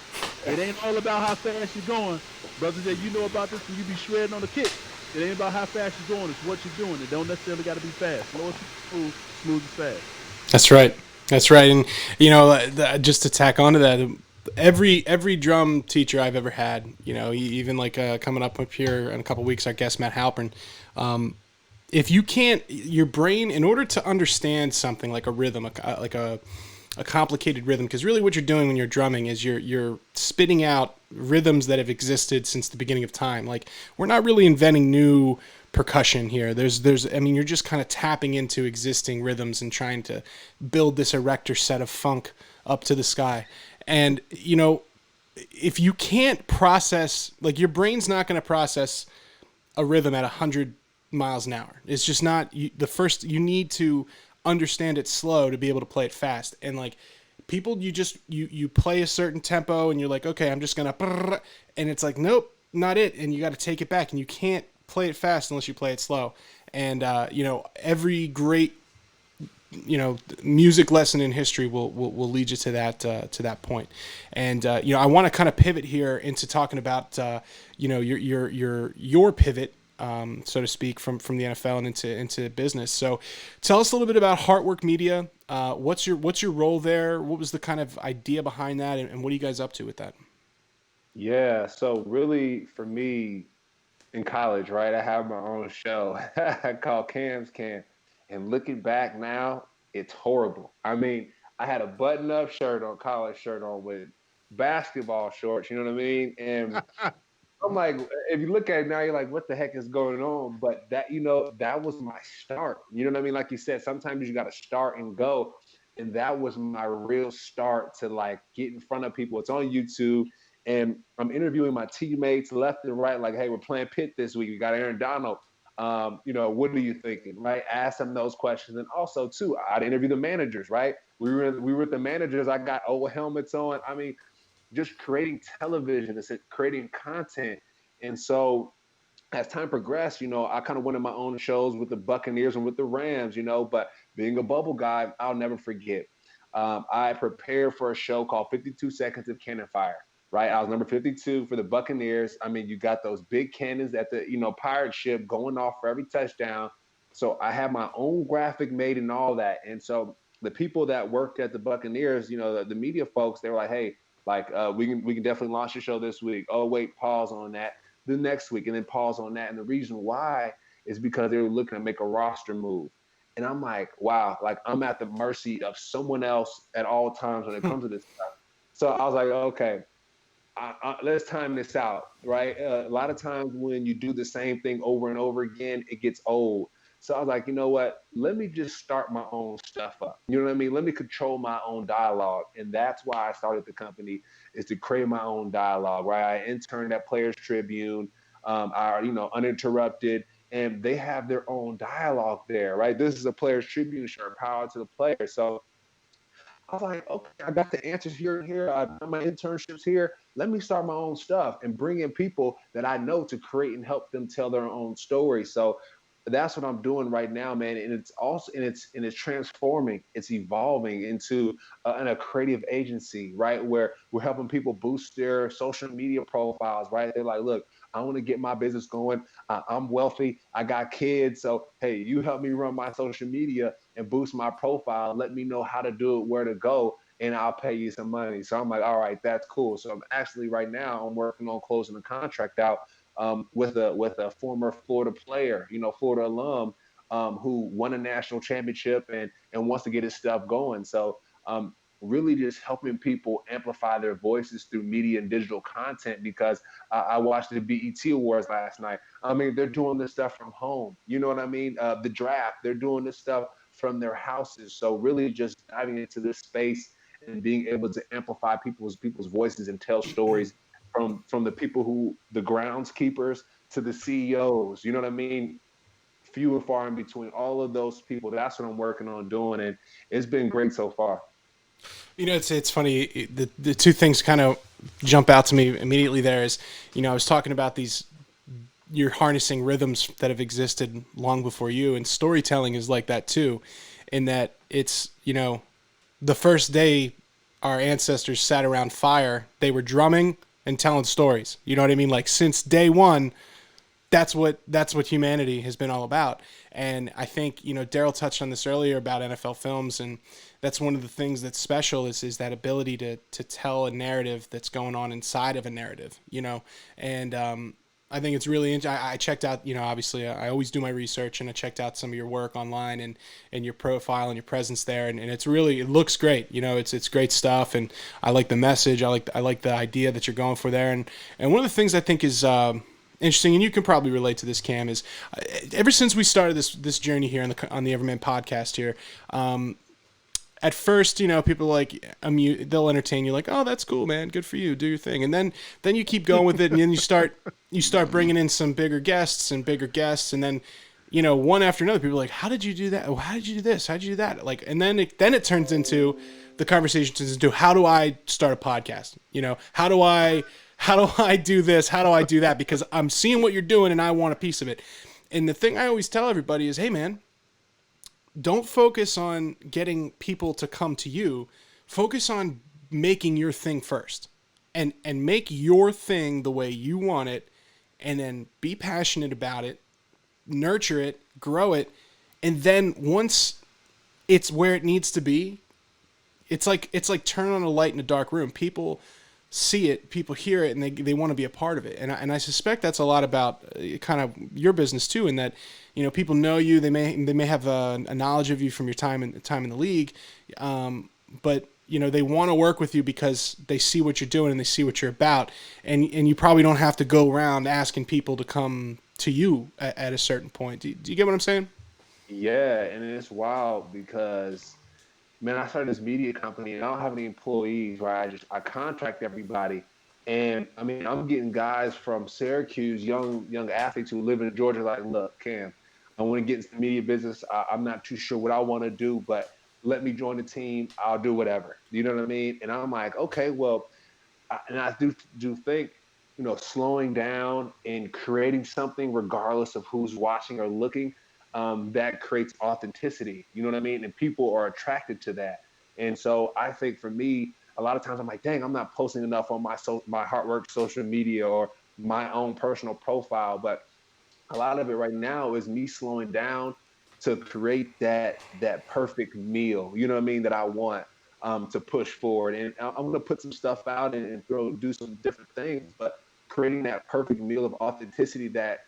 [SPEAKER 3] It ain't all about how fast you're going, brother. Jay, you know about this when you be shredding on the kick. It ain't about how fast you're going. It's what you're doing. It don't necessarily got to be fast. Slow, smooth, smooth, and fast.
[SPEAKER 1] That's right. That's right. And just to tack onto that, every drum teacher I've ever had, even like coming up here in a couple weeks, our guest Matt Halpern. If you can't, your brain, in order to understand something like a rhythm, like a complicated rhythm, because really what you're doing when you're drumming is you're spitting out rhythms that have existed since the beginning of time. Like, we're not really inventing new percussion here. You're just kind of tapping into existing rhythms and trying to build this erector set of funk up to the sky. And, if you can't process, like, your brain's not going to process a rhythm at 100 miles an hour. It's just not, you need to understand it slow to be able to play it fast. And like, people, you play a certain tempo and you're like, okay, I'm just going to, and it's like, nope, not it. And you got to take it back, and you can't play it fast unless you play it slow. And, every great, music lesson in history will lead you to that point. And, I want to kind of pivot here into talking about, your pivot, so to speak, from the NFL and into business. So tell us a little bit about HeartWork Media. What's your role there? What was the kind of idea behind that, and what are you guys up to with that?
[SPEAKER 2] Yeah. So really, for me, in college, right, I have my own show called Cam's Camp, and looking back now, it's horrible. I mean, I had a button-up shirt on, college shirt on with basketball shorts. You know what I mean? And I'm like, if you look at it now, you're like, what the heck is going on? But that, that was my start. You know what I mean? Like you said, sometimes you got to start and go. And that was my real start to like get in front of people. It's on YouTube. And I'm interviewing my teammates left and right, like, hey, we're playing Pitt this week. We got Aaron Donald. What are you thinking? Right? Ask them those questions. And also, too, I'd interview the managers, right? We were with the managers. I got old helmets on. I mean, just creating television, it's creating content. And so as time progressed, I kind of went on my own shows with the Buccaneers and with the Rams, but being a bubble guy, I'll never forget. I prepared for a show called 52 Seconds of Cannon Fire, right? I was number 52 for the Buccaneers. I mean, you got those big cannons at the, pirate ship going off for every touchdown. So I had my own graphic made and all that. And so the people that worked at the Buccaneers, the media folks, they were like, hey, like we can definitely launch a show this week. Oh, wait, pause on that the next week, and then pause on that. And the reason why is because they were looking to make a roster move. And I'm like, wow, like I'm at the mercy of someone else at all times when it comes to this stuff. So I was like, okay, let's time this out, right? A lot of times when you do the same thing over and over again, it gets old. So I was like, you know what? Let me just start my own stuff up. You know what I mean? Let me control my own dialogue. And that's why I started the company, is to create my own dialogue, right? I interned at Players Tribune, uninterrupted, and they have their own dialogue there, right? This is a Players Tribune shirt, power to the players. So I was like, okay, I got the answers here and here. I've done my internships here. Let me start my own stuff and bring in people that I know to create and help them tell their own story. So that's what I'm doing right now, man. And it's also and it's transforming, it's evolving into a creative agency, right? Where we're helping people boost their social media profiles, right? They're like, look, I want to get my business going. I'm wealthy. I got kids. So, hey, you help me run my social media and boost my profile. Let me know how to do it, where to go, and I'll pay you some money. So I'm like, all right, that's cool. So I'm actually right now I'm working on closing the contract out with a former Florida player, Florida alum, who won a national championship and wants to get his stuff going. So really just helping people amplify their voices through media and digital content, because I watched the BET Awards last night. I mean, they're doing this stuff from home. You know what I mean? The draft, they're doing this stuff from their houses. So really just diving into this space and being able to amplify people's voices and tell stories from the people the groundskeepers to the CEOs. You know what I mean? Few and far in between, all of those people. That's what I'm working on doing, and it's been great so far.
[SPEAKER 1] It's funny. The two things kind of jump out to me immediately. There is, I was talking about these. You're harnessing rhythms that have existed long before you, and storytelling is like that too, in that it's the first day our ancestors sat around fire, they were drumming and telling stories. You know what I mean? Like since day one, that's what humanity has been all about. And I think Daryl touched on this earlier about NFL films, and that's one of the things that's special is that ability to tell a narrative that's going on inside of a narrative. And I think it's really I checked out, obviously I always do my research, and I checked out some of your work online and your profile and your presence there. And it looks great. It's great stuff. And I like the message. I like the idea that you're going for there. And one of the things I think is, interesting, and you can probably relate to this, Cam, is ever since we started this journey here on the Everman podcast here, at first, people like they'll entertain you, like, oh, that's cool, man, good for you, do your thing, and then you keep going with it, and then you start bringing in some bigger guests, and then one after another, people are like, how did you do that? Oh, how did you do this? How did you do that? Like, and then it turns into the conversation turns into, how do I start a podcast? How do I do this? How do I do that? Because I'm seeing what you're doing and I want a piece of it. And the thing I always tell everybody is, hey man, don't focus on getting people to come to you. Focus on making your thing first, and make your thing the way you want it, and then be passionate about it, nurture it, grow it. And then once it's where it needs to be, it's like turning on a light in a dark room. People see it, people hear it, and they want to be a part of it. And I suspect that's a lot about kind of your business too, in that, people know you, they may have a knowledge of you from your time in the league, but they want to work with you because they see what you're doing and they see what you're about, and you probably don't have to go around asking people to come to you at a certain point. Do you get what I'm saying?
[SPEAKER 2] Yeah, and it's wild because man, I started this media company and I don't have any employees where I contract everybody. And I mean, I'm getting guys from Syracuse, young athletes who live in Georgia, like, look, Cam, I want to get into the media business. I'm not too sure what I want to do, but let me join the team. I'll do whatever. You know what I mean? And I'm like, okay, well, and I do think, slowing down and creating something regardless of who's watching or looking, that creates authenticity. You know what I mean? And people are attracted to that. And so I think for me, a lot of times I'm like, dang, I'm not posting enough on my HeartWork social media or my own personal profile. But a lot of it right now is me slowing down to create that perfect meal. You know what I mean? That I want to push forward, and I'm going to put some stuff out and do some different things, but creating that perfect meal of authenticity that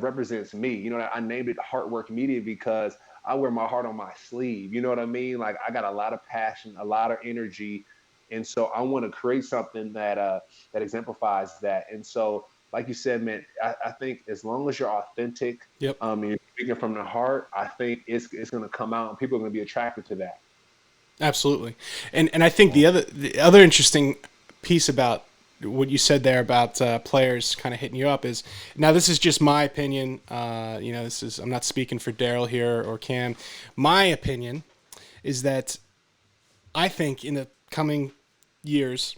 [SPEAKER 2] represents me. I named it Heart Work Media because I wear my heart on my sleeve. You know what I mean? Like I got a lot of passion, a lot of energy, and so I want to create something that exemplifies that. And so like you said, man, I think as long as you're authentic,
[SPEAKER 1] Yep.
[SPEAKER 2] and you're speaking from the heart, I think it's going to come out and people are going to be attracted to that.
[SPEAKER 1] Absolutely. And I think the other interesting piece about what you said there about players kind of hitting you up is, now this is just my opinion. I'm not speaking for Daryl here or Cam. My opinion is that I think in the coming years,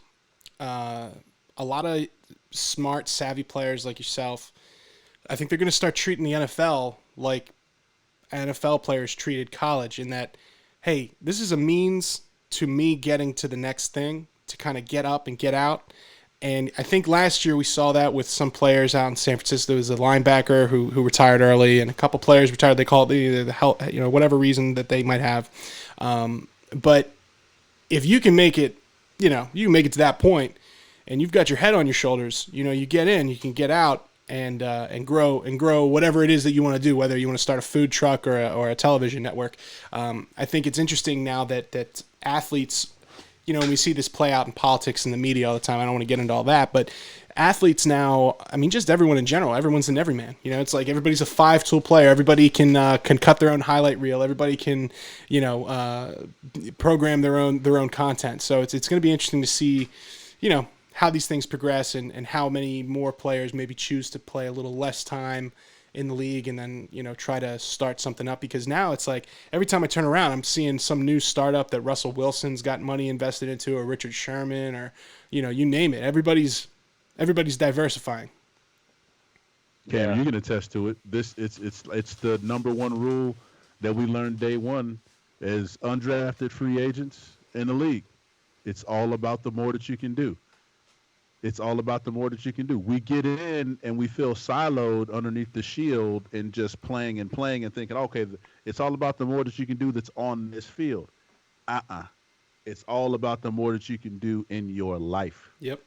[SPEAKER 1] a lot of smart, savvy players like yourself, I think they're going to start treating the NFL like NFL players treated college, in that, hey, this is a means to me getting to the next thing, to kind of get up and get out. And I think last year we saw that with some players out in San Francisco. There was a linebacker who retired early, and a couple players retired. They call it the health, whatever reason that they might have. But if you can make it, you can make it to that point, and you've got your head on your shoulders. You get in, you can get out, and grow whatever it is that you want to do. Whether you want to start a food truck or a television network. I think it's interesting now that athletes, and we see this play out in politics and the media all the time. I don't want to get into all that, but athletes now, I mean, just everyone in general, everyone's an everyman. It's like everybody's a 5-tool player. Everybody can cut their own highlight reel. Everybody can, program their own content. So it's going to be interesting to see, how these things progress and how many more players maybe choose to play a little less time in the league and then, try to start something up. Because now it's like every time I turn around, I'm seeing some new startup that Russell Wilson's got money invested into, or Richard Sherman, or, you name it. Everybody's diversifying.
[SPEAKER 3] Cam, you can attest to it. It's the number one rule that we learned day one as undrafted free agents in the league. It's all about the more that you can do. It's all about the more that you can do. We get in and we feel siloed underneath the shield and just playing and thinking, okay, it's all about the more that you can do that's on this field. It's all about the more that you can do in your life.
[SPEAKER 1] Yep.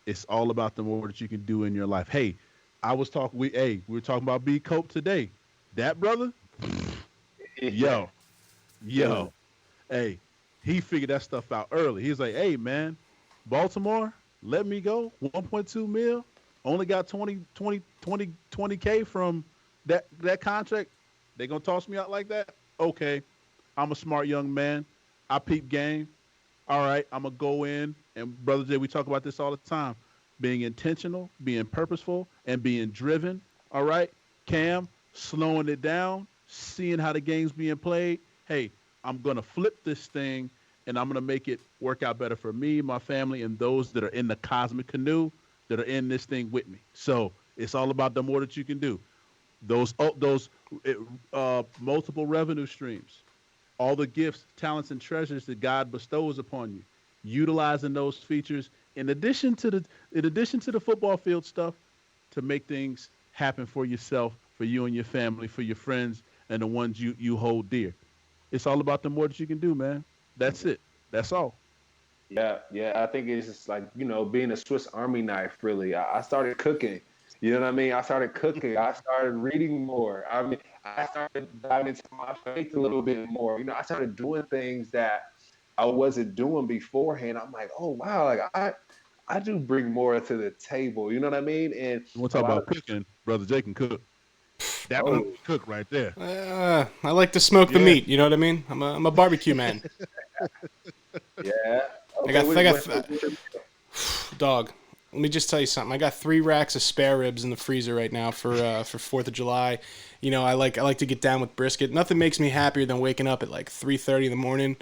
[SPEAKER 3] It's all about the more that you can do in your life. Hey, we were talking about B. Cope today. That brother, yo, hey, he figured that stuff out early. He was like, hey, man, Baltimore, let me go. 1.2 mil. Only got 20K from that contract. They gonna toss me out like that? Okay. I'm a smart young man. I peep game. All right, I'm gonna go in, and Brother Jay, we talk about this all the time. Being intentional, being purposeful, and being driven. All right. Cam, slowing it down, seeing how the game's being played. Hey, I'm gonna flip this thing, and I'm gonna make it work out better for me, my family, and those that are in the Cosmic Canoe that are in this thing with me. So it's all about the more that you can do. Those multiple revenue streams, all the gifts, talents, and treasures that God bestows upon you, utilizing those features in addition to the football field stuff to make things happen for yourself, for you and your family, for your friends, and the ones you hold dear. It's all about the more that you can do, man. That's it. That's all.
[SPEAKER 2] Yeah, yeah. I think it's just like, being a Swiss Army knife, really. I started cooking. You know what I mean? I started cooking. I started reading more. I mean, I started diving into my faith a little bit more. I started doing things that I wasn't doing beforehand. I'm like, oh wow, like I do bring more to the table. You know what I mean? And
[SPEAKER 3] You want to
[SPEAKER 2] a
[SPEAKER 3] talk
[SPEAKER 2] lot of
[SPEAKER 3] about cooking? Brother Jay can cook. That one
[SPEAKER 2] oh
[SPEAKER 3] cook right there.
[SPEAKER 1] I like to smoke the
[SPEAKER 3] Yeah.
[SPEAKER 1] meat. You know what I mean? I'm a barbecue man.
[SPEAKER 2] yeah.
[SPEAKER 1] I
[SPEAKER 2] Okay,
[SPEAKER 1] got I
[SPEAKER 2] what,
[SPEAKER 1] got
[SPEAKER 2] what, what,
[SPEAKER 1] dog. Let me just tell you something. I got 3 racks of spare ribs in the freezer right now for 4th of July. I like to get down with brisket. Nothing makes me happier than waking up at like 3:30 in the morning,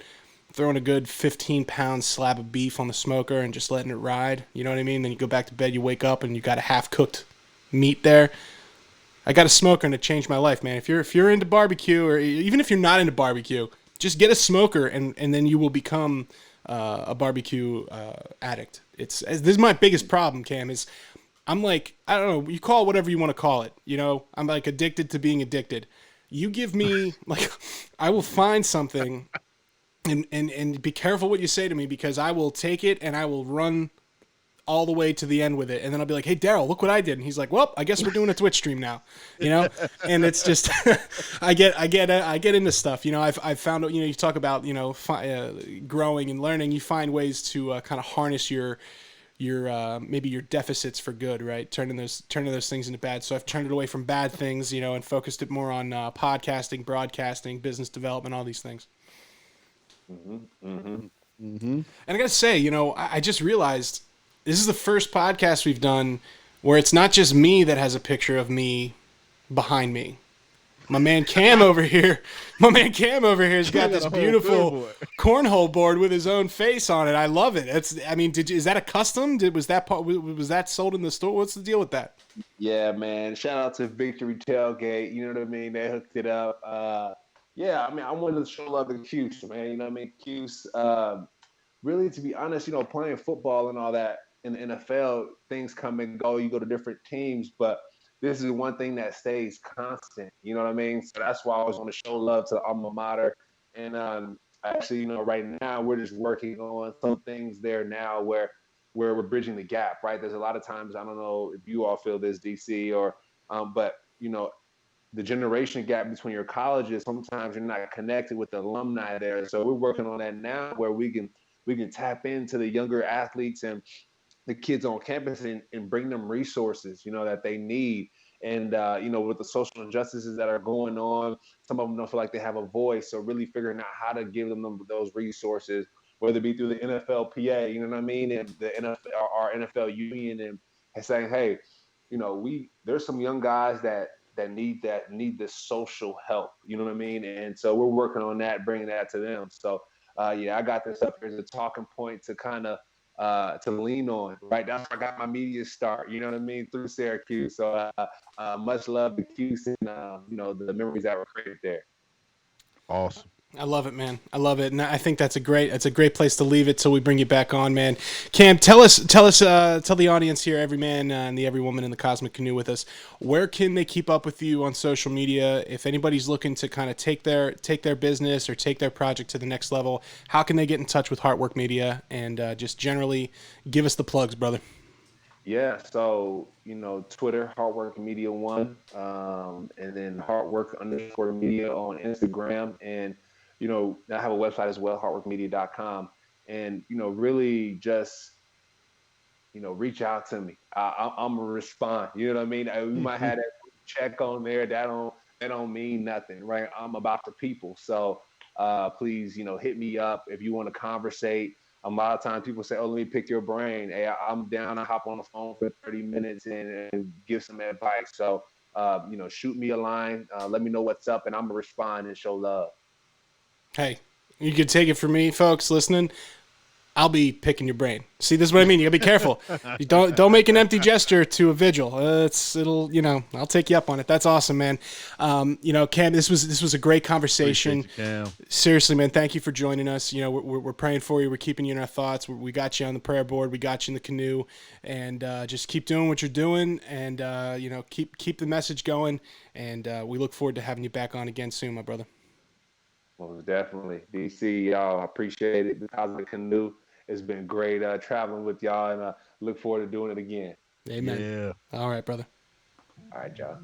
[SPEAKER 1] throwing a good 15-pound slab of beef on the smoker and just letting it ride. You know what I mean? Then you go back to bed, you wake up and you got a half cooked meat there. I got a smoker and it changed my life, man. If you're into barbecue, or even if you're not into barbecue, just get a smoker and then you will become a barbecue addict. This is my biggest problem, Cam. Is I'm like, I don't know, you call it whatever you want to call it. I'm like addicted to being addicted. You give me like, I will find something, and be careful what you say to me, because I will take it and I will run all the way to the end with it, and then I'll be like, "Hey, Daryl, look what I did," and he's like, "Well, I guess we're doing a Twitch stream now," you know. And it's just, I get into stuff. I've found, you talk about, growing and learning. You find ways to kind of harness your maybe your deficits for good, right? Turning those things into bad. So I've turned it away from bad things, and focused it more on podcasting, broadcasting, business development, all these things.
[SPEAKER 2] mm-hmm, mm-hmm.
[SPEAKER 3] Mm-hmm.
[SPEAKER 1] And I gotta say, I just realized this is the first podcast we've done where it's not just me that has a picture of me behind me. My man Cam over here, has got this
[SPEAKER 3] got a whole
[SPEAKER 1] beautiful
[SPEAKER 3] billboard.
[SPEAKER 1] cornhole board with his own face on it. I love it. Is that a custom? Was that sold in the store? What's the deal with that?
[SPEAKER 2] Yeah, man. Shout out to Victory Tailgate. You know what I mean? They hooked it up. Yeah, I mean, I wanted to show love to Cuse, man. You know what I mean? Cuse, really, to be honest, playing football and all that in the NFL, things come and go. You go to different teams, but this is one thing that stays constant. You know what I mean? So that's why I always want to show love to the alma mater. And actually, right now we're just working on some things there now where we're bridging the gap. Right? There's a lot of times, I don't know if you all feel this, DC, or but the generation gap between your colleges, sometimes you're not connected with the alumni there. So we're working on that now, where we can tap into the younger athletes and the kids on campus, and bring them resources, that they need. And with the social injustices that are going on, some of them don't feel like they have a voice. So really figuring out how to give them those resources, whether it be through the NFLPA, you know what I mean, and the NFL, our NFL union, and saying, hey, we there's some young guys that need this social help. You know what I mean? And so we're working on that, bringing that to them. So yeah, I got this up here as a talking point to kind of to lean on. Right, that's where I got my media start. You know what I mean? Through Syracuse. So much love to Cuse, and the memories that were created there.
[SPEAKER 3] Awesome.
[SPEAKER 1] I love it, man. I love it, and I think that's a great place to leave it till we bring you back on, man. Cam, tell the audience here, every man and the every woman in the Cosmic Canoe with us, where can they keep up with you on social media? If anybody's looking to kind of take their business or take their project to the next level, how can they get in touch with HeartWork Media, and just generally give us the plugs, brother?
[SPEAKER 2] Yeah, so Twitter, HeartWork Media One, and then HeartWork_Media on Instagram, and I have a website as well, heartworkmedia.com, and really just reach out to me. I'm gonna respond. You know what I mean? We might have that check on there. That don't mean nothing, right? I'm about the people. So please, hit me up if you want to conversate. A lot of times people say, "Oh, let me pick your brain." Hey, I'm down. I hop on the phone for 30 minutes and give some advice. So shoot me a line. Let me know what's up, and I'm gonna respond and show love.
[SPEAKER 1] Hey, you can take it from me, folks listening. I'll be picking your brain. See, this is what I mean. You gotta be careful. You don't make an empty gesture to a vigil. I'll take you up on it. That's awesome, man. Cam, this was a great conversation.
[SPEAKER 3] Appreciate you, Cam.
[SPEAKER 1] Seriously, man, thank you for joining us. We're praying for you. We're keeping you in our thoughts. We got you on the prayer board. We got you in the canoe, and just keep doing what you're doing, and keep the message going. And we look forward to having you back on again soon, my brother.
[SPEAKER 2] Well, definitely, DC, y'all. I appreciate it. The Cosmic Canoe It's been great traveling with y'all, and look forward to doing it again.
[SPEAKER 1] Amen.
[SPEAKER 3] Yeah.
[SPEAKER 1] All right, brother.
[SPEAKER 2] All right, y'all.